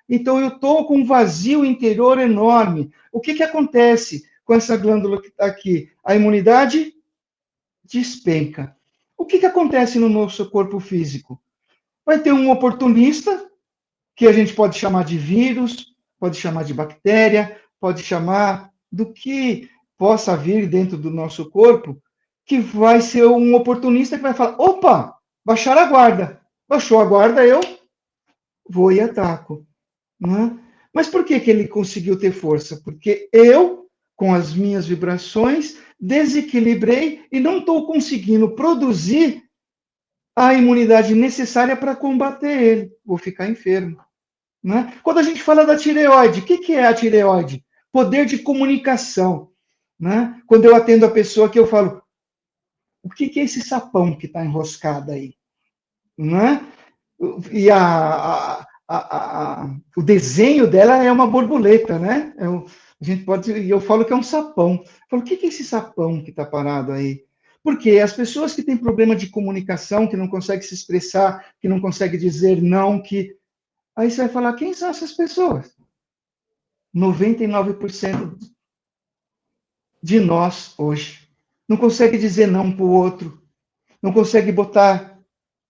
então eu estou com um vazio interior enorme. O que que acontece com essa glândula que está aqui? A imunidade despenca. O que que acontece no nosso corpo físico? Vai ter um oportunista, que a gente pode chamar de vírus, pode chamar de bactéria, pode chamar do que possa vir dentro do nosso corpo, que vai ser um oportunista que vai falar: opa, baixar a guarda. Baixou a guarda, eu vou e ataco. Né? Mas por que que ele conseguiu ter força? Porque eu, com as minhas vibrações, desequilibrei e não estou conseguindo produzir a imunidade necessária para combater ele. Vou ficar enfermo. Né? Quando a gente fala da tireoide, o que que é a tireoide? Poder de comunicação. Né? Quando eu atendo a pessoa que eu falo: o que que é esse sapão que está enroscado aí? Né? E o desenho dela é uma borboleta, né? A gente pode, e eu falo que é um sapão. Eu falo: o que que é esse sapão que está parado aí? Porque as pessoas que têm problema de comunicação, que não conseguem se expressar, que não conseguem dizer não, aí você vai falar: quem são essas pessoas? 99% de nós hoje não consegue dizer não para o outro, não consegue botar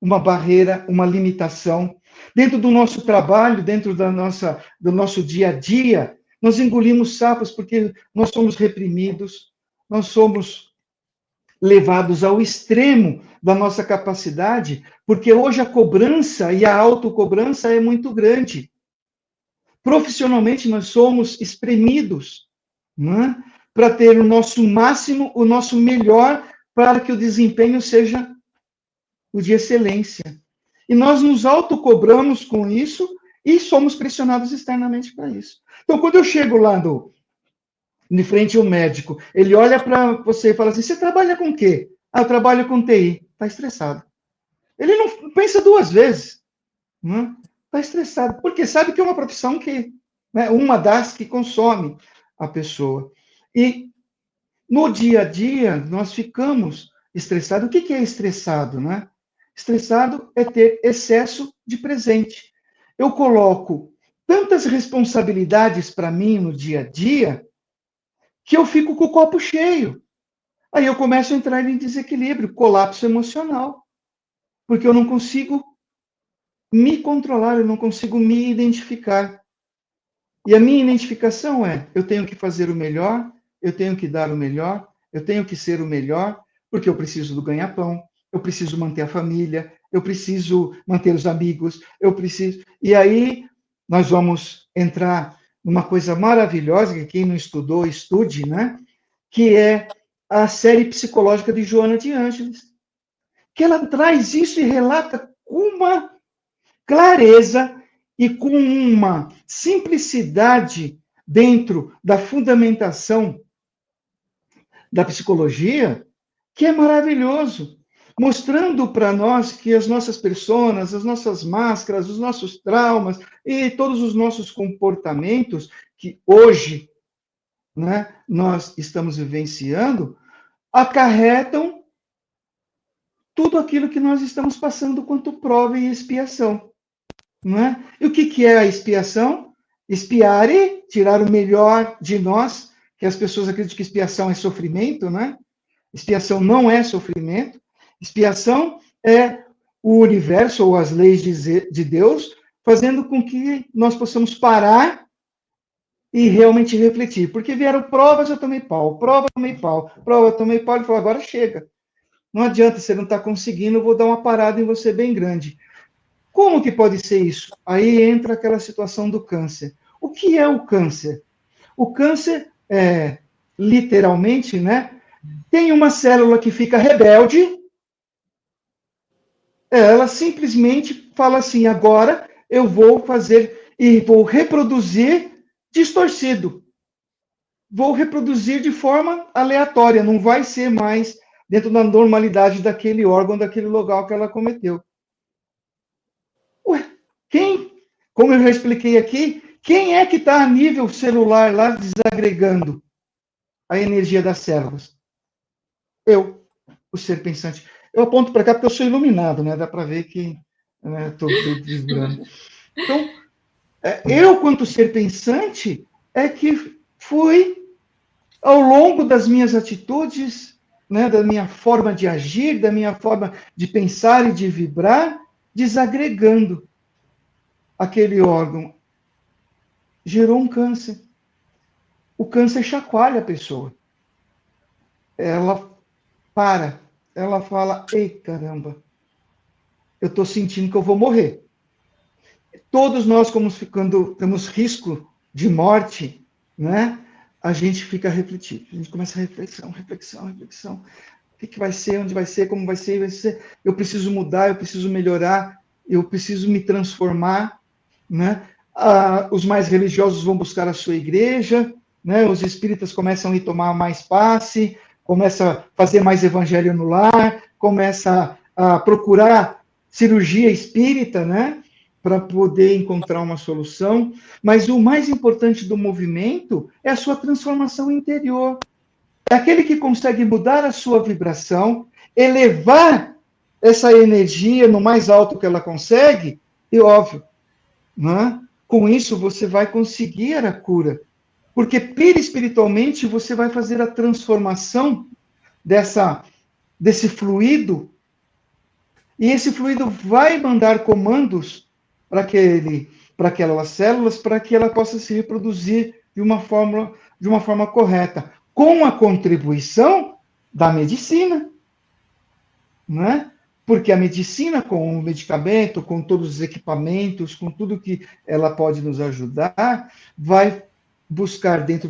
uma barreira, uma limitação. Dentro do nosso trabalho, dentro do nosso dia a dia, nós engolimos sapos porque nós somos reprimidos, nós somos levados ao extremo da nossa capacidade, porque hoje a cobrança e a autocobrança é muito grande. Profissionalmente, nós somos espremidos, né, para ter o nosso máximo, o nosso melhor, para que o desempenho seja o de excelência. E nós nos autocobramos com isso e somos pressionados externamente para isso. Então, quando eu chego lá de frente ao médico, ele olha para você e fala assim: você trabalha com o quê? Ah, eu trabalho com TI. Está estressado. Ele não pensa duas vezes. Está estressado. Porque sabe que é uma profissão que, né, uma das que consome a pessoa. E no dia a dia, nós ficamos estressados. O que é estressado, né? Estressado é ter excesso de presente. Eu coloco tantas responsabilidades para mim no dia a dia que eu fico com o copo cheio. Aí eu começo a entrar em desequilíbrio, colapso emocional, porque eu não consigo me controlar, eu não consigo me identificar. E a minha identificação é: eu tenho que fazer o melhor, eu tenho que dar o melhor, eu tenho que ser o melhor, porque eu preciso do ganha-pão, eu preciso manter a família, eu preciso manter os amigos, eu preciso. E aí nós vamos entrar numa coisa maravilhosa, que quem não estudou, estude, né? Que é a série psicológica de Joana de Ângeles, que ela traz isso e relata com uma clareza e com uma simplicidade dentro da fundamentação da psicologia, que é maravilhoso, mostrando para nós que as nossas personas, as nossas máscaras, os nossos traumas e todos os nossos comportamentos que hoje, né, nós estamos vivenciando, acarretam tudo aquilo que nós estamos passando quanto prova e expiação. Não é? E o que é a expiação? Expiare, tirar o melhor de nós, que as pessoas acreditam que expiação é sofrimento, né? Expiação não é sofrimento. Expiação é o universo ou as leis de Deus fazendo com que nós possamos parar e realmente refletir. Porque vieram provas, eu tomei pau, prova, eu tomei pau, prova, eu tomei pau, ele falou: agora chega. Não adianta, você não está conseguindo, eu vou dar uma parada em você bem grande. Como que pode ser isso? Aí entra aquela situação do câncer. O que é o câncer? O câncer é, literalmente, né? Tem uma célula que fica rebelde, ela simplesmente fala assim: agora eu vou fazer e vou reproduzir distorcido. Vou reproduzir de forma aleatória, não vai ser mais dentro da normalidade daquele órgão, daquele local que ela cometeu. Ué, quem Como eu já expliquei aqui, quem é que está a nível celular lá desagregando a energia das células? Eu, o ser pensante. Eu aponto para cá porque eu sou iluminado, né? Dá para ver que estou vibrando. Então, eu, quanto ser pensante, é que fui, ao longo das minhas atitudes, né, da minha forma de agir, da minha forma de pensar e de vibrar, desagregando aquele órgão. Gerou um câncer. O câncer chacoalha a pessoa. Ela para, ela fala, ei, caramba, eu estou sentindo que eu vou morrer. Todos nós, quando temos risco de morte, né, a gente fica refletindo. A gente começa a reflexão. O que vai ser, onde vai ser, como vai ser. Eu preciso mudar, eu preciso melhorar, eu preciso me transformar, né? Os mais religiosos vão buscar a sua igreja, né? Os espíritas começam a tomar mais passe, começam a fazer mais evangelho no lar, começa a procurar cirurgia espírita, né? Para poder encontrar uma solução. Mas o mais importante do movimento é a sua transformação interior. É aquele que consegue mudar a sua vibração, elevar essa energia no mais alto que ela consegue, e óbvio, né? Com isso você vai conseguir a cura. Porque perispiritualmente você vai fazer a transformação desse fluido, e esse fluido vai mandar comandos para aquelas células, para que ela possa se reproduzir de uma forma correta, com a contribuição da medicina, né? Porque a medicina, com o medicamento, com todos os equipamentos, com tudo que ela pode nos ajudar, vai buscar dentro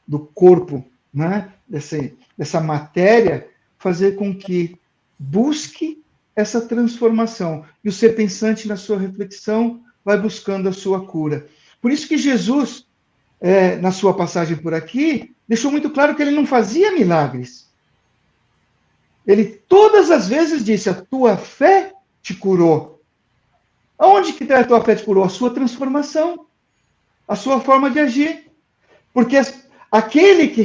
do corpo, né? Dessa matéria, fazer com que busque essa transformação. E o ser pensante, na sua reflexão, vai buscando a sua cura. Por isso que Jesus, na sua passagem por aqui, deixou muito claro que ele não fazia milagres. Ele todas as vezes disse, a tua fé te curou. Aonde que a tua fé te curou? A sua transformação, a sua forma de agir. Porque aquele que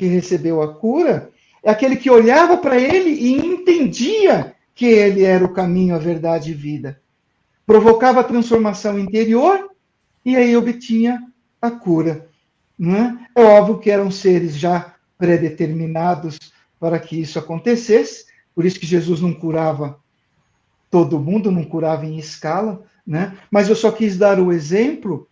recebeu a cura é aquele que olhava para ele e entendia que ele era o caminho, a verdade e vida. Provocava a transformação interior e aí obtinha a cura. Né? É óbvio que eram seres já predeterminados para que isso acontecesse, por isso que Jesus não curava todo mundo, não curava em escala, né? Mas eu só quis dar o exemplo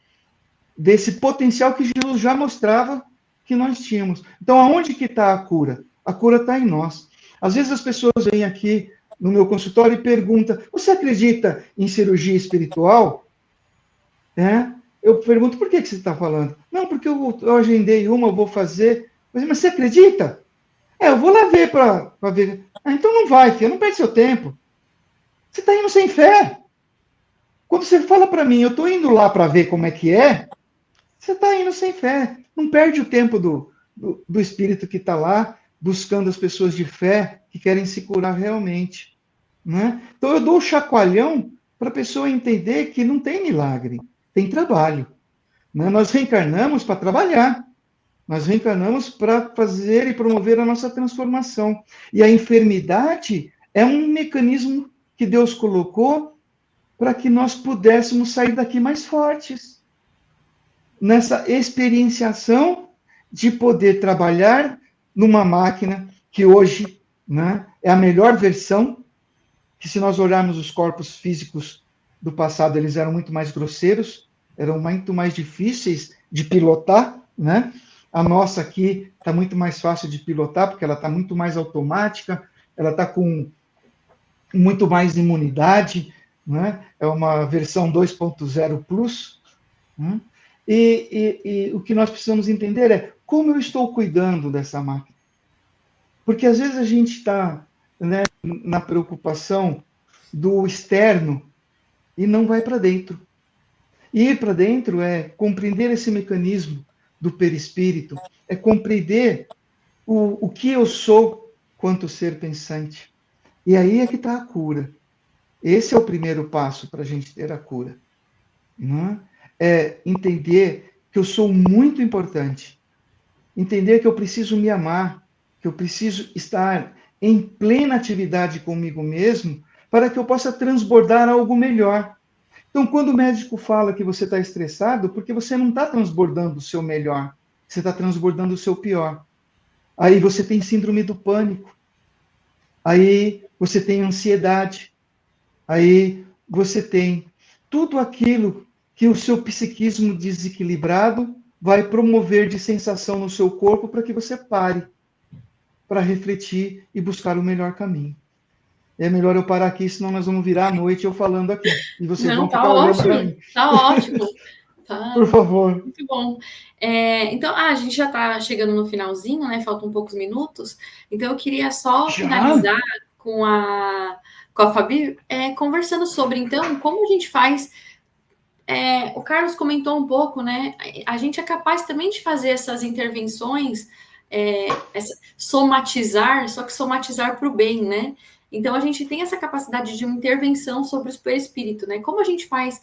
desse potencial que Jesus já mostrava que nós tínhamos. Então, aonde que está a cura? A cura está em nós. Às vezes as pessoas vêm aqui no meu consultório e perguntam, você acredita em cirurgia espiritual? Eu pergunto, por que você está falando? Não, porque eu agendei uma, eu vou fazer. Mas você acredita? Eu vou lá ver para ver. Então não vai, filho, não perde seu tempo. Você está indo sem fé. Quando você fala para mim, eu estou indo lá para ver como é que é, você está indo sem fé. Não perde o tempo do espírito que está lá buscando as pessoas de fé que querem se curar realmente. Né? Então eu dou o chacoalhão para a pessoa entender que não tem milagre, tem trabalho. Né? Nós reencarnamos para trabalhar. Nós reencarnamos para fazer e promover a nossa transformação. E a enfermidade é um mecanismo que Deus colocou para que nós pudéssemos sair daqui mais fortes. Nessa experienciação de poder trabalhar numa máquina que hoje, né, é a melhor versão, que se nós olharmos os corpos físicos do passado, eles eram muito mais grosseiros, eram muito mais difíceis de pilotar, né? A nossa aqui está muito mais fácil de pilotar, porque ela está muito mais automática, ela está com muito mais imunidade, né? É uma versão 2.0 Plus. Né? E o que nós precisamos entender é como eu estou cuidando dessa máquina. Porque às vezes a gente está, né, na preocupação do externo e não vai para dentro. E ir para dentro é compreender esse mecanismo do perispírito, é compreender o que eu sou quanto ser pensante. E aí é que está a cura. Esse é o primeiro passo para a gente ter a cura. né? É entender que eu sou muito importante, entender que eu preciso me amar, que eu preciso estar em plena atividade comigo mesmo para que eu possa transbordar algo melhor. Então, quando o médico fala que você está estressado, porque você não está transbordando o seu melhor, você está transbordando o seu pior. Aí você tem síndrome do pânico, aí você tem ansiedade, aí você tem tudo aquilo que o seu psiquismo desequilibrado vai promover de sensação no seu corpo para que você pare, para refletir e buscar o melhor caminho. É melhor eu parar aqui, senão nós vamos virar a noite eu falando aqui. E vocês Não, vão tá ficar olhando para ótimo, mim. tá ótimo. Tá Por favor. muito bom. Então, a gente já está chegando no finalzinho, né? Faltam poucos minutos. Então, eu queria só Já? finalizar com a Fabi, conversando sobre, então, como a gente faz. O Carlos comentou um pouco, né? A gente é capaz também de fazer essas intervenções, somatizar, só que somatizar para o bem, né? Então, a gente tem essa capacidade de uma intervenção sobre o superespírito, né? Como a gente faz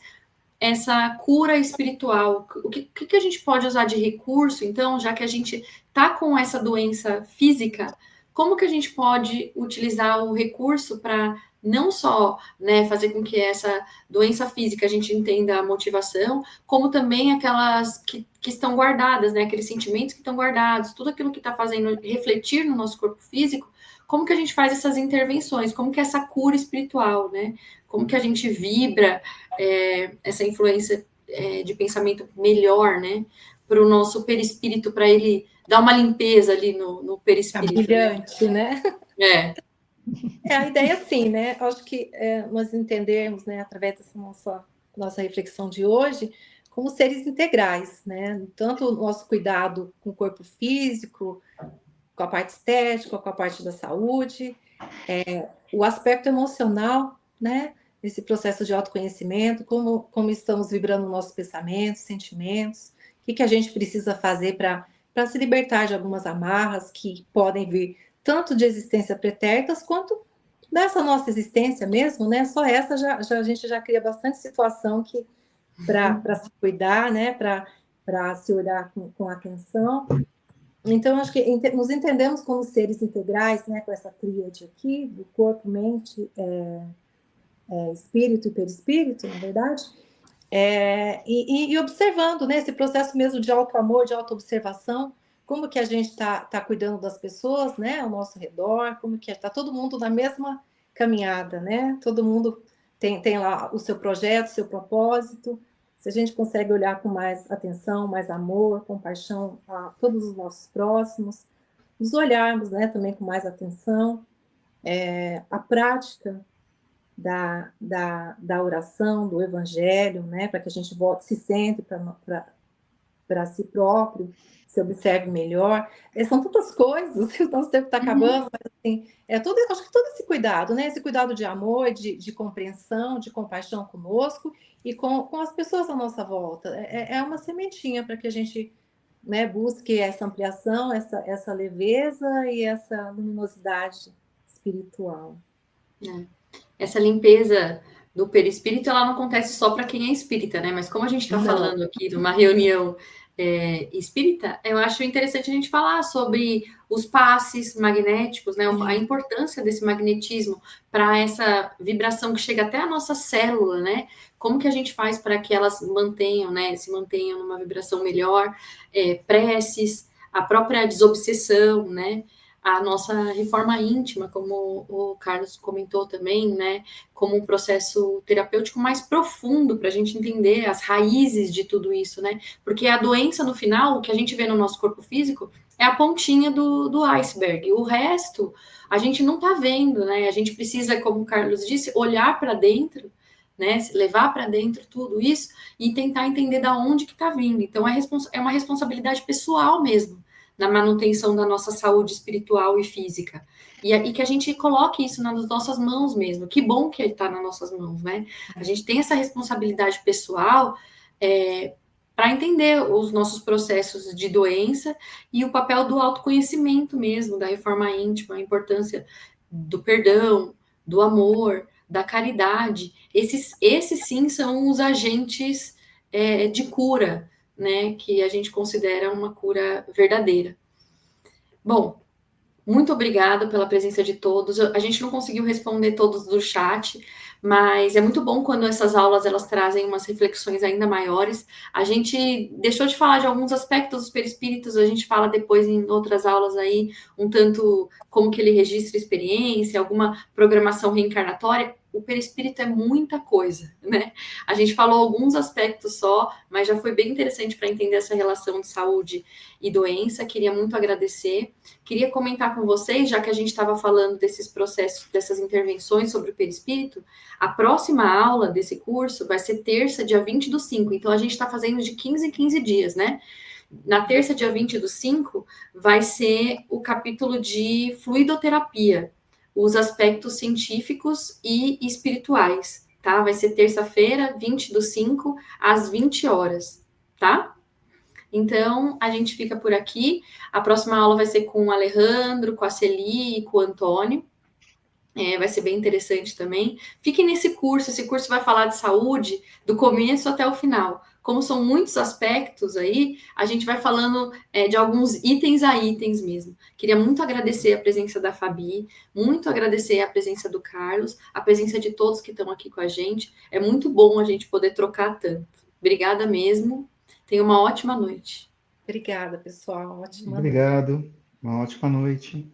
essa cura espiritual? O que a gente pode usar de recurso, então, já que a gente está com essa doença física, como que a gente pode utilizar o recurso para não só, né, fazer com que essa doença física a gente entenda a motivação, como também aquelas que estão guardadas, né, aqueles sentimentos que estão guardados, tudo aquilo que está fazendo refletir no nosso corpo físico, como que a gente faz essas intervenções, como que é essa cura espiritual, né? Como que a gente vibra essa influência de pensamento melhor, né, para o nosso perispírito, para ele dar uma limpeza ali no Tá perispírito, brilhante, né? né? A ideia sim, né? Acho que nós entendemos, né, através dessa nossa reflexão de hoje, como seres integrais, né? Tanto o nosso cuidado com o corpo físico, com a parte estética, com a parte da saúde, o aspecto emocional, né? Esse processo de autoconhecimento, como estamos vibrando nossos pensamentos, sentimentos, o que a gente precisa fazer para se libertar de algumas amarras que podem vir tanto de existência pretéritas quanto dessa nossa existência mesmo, né? Só essa a gente já cria bastante situação que para se cuidar, né? Para se olhar com atenção. Então, acho que nos entendemos como seres integrais, né? Com essa tríade aqui, do corpo, mente, espírito e perispírito, na verdade. E observando, né? Esse processo mesmo de auto-amor, de auto-observação, como que a gente está cuidando das pessoas, né? Ao nosso redor, como que está todo mundo na mesma caminhada, né? Todo mundo tem lá o seu projeto, o seu propósito. Se a gente consegue olhar com mais atenção, mais amor, compaixão a todos os nossos próximos, nos olharmos, né, também com mais atenção, a prática da oração, do evangelho, né, para que a gente volte, se centre para si próprio, se observe melhor. São tantas coisas, o nosso tempo está acabando, mas assim, acho que todo esse cuidado, né? Esse cuidado de amor, de compreensão, de compaixão conosco e com as pessoas à nossa volta. É uma sementinha para que a gente, né, busque essa ampliação, essa leveza e essa luminosidade espiritual. Essa limpeza do perispírito, ela não acontece só para quem é espírita, né? Mas como a gente está falando aqui de uma reunião espírita, eu acho interessante a gente falar sobre os passes magnéticos, né? A importância desse magnetismo para essa vibração que chega até a nossa célula, né? Como que a gente faz para que elas mantenham, né? Se mantenham numa vibração melhor, preces, a própria desobsessão, né? A nossa reforma íntima, como o Carlos comentou também, né, como um processo terapêutico mais profundo para a gente entender as raízes de tudo isso, né? Porque a doença, no final, o que a gente vê no nosso corpo físico é a pontinha do iceberg. O resto a gente não está vendo, né? A gente precisa, como o Carlos disse, olhar para dentro, né? Levar para dentro tudo isso e tentar entender da onde que está vindo. Então é uma responsabilidade pessoal mesmo na manutenção da nossa saúde espiritual e física. E que a gente coloque isso nas nossas mãos mesmo. Que bom que está nas nossas mãos, né? A gente tem essa responsabilidade pessoal para entender os nossos processos de doença e o papel do autoconhecimento mesmo, da reforma íntima, a importância do perdão, do amor, da caridade. Esses sim são os agentes de cura, né, que a gente considera uma cura verdadeira. Bom, muito obrigada pela presença de todos. A gente não conseguiu responder todos do chat, mas é muito bom quando essas aulas elas trazem umas reflexões ainda maiores. A gente deixou de falar de alguns aspectos dos perispíritos, a gente fala depois em outras aulas aí, um tanto como que ele registra experiência, alguma programação reencarnatória. O perispírito é muita coisa, né? A gente falou alguns aspectos só, mas já foi bem interessante para entender essa relação de saúde e doença. Queria muito agradecer. Queria comentar com vocês, já que a gente estava falando desses processos, dessas intervenções sobre o perispírito, a próxima aula desse curso vai ser terça, dia 20/5. Então, a gente está fazendo de 15 em 15 dias, né? Na terça, dia 20/5, vai ser o capítulo de fluidoterapia, os aspectos científicos e espirituais, tá? Vai ser terça-feira, 20/5, às 20 horas, tá? Então, a gente fica por aqui. A próxima aula vai ser com o Alejandro, com a Celi e com o Antônio. Vai ser bem interessante também. Fiquem nesse curso. Esse curso vai falar de saúde do começo até o final. Como são muitos aspectos aí, a gente vai falando de alguns itens a itens mesmo. Queria muito agradecer a presença da Fabi, muito agradecer a presença do Carlos, a presença de todos que estão aqui com a gente. É muito bom a gente poder trocar tanto. Obrigada mesmo. Tenha uma ótima noite. Obrigada, pessoal. Ótima noite. Obrigado. Uma ótima noite.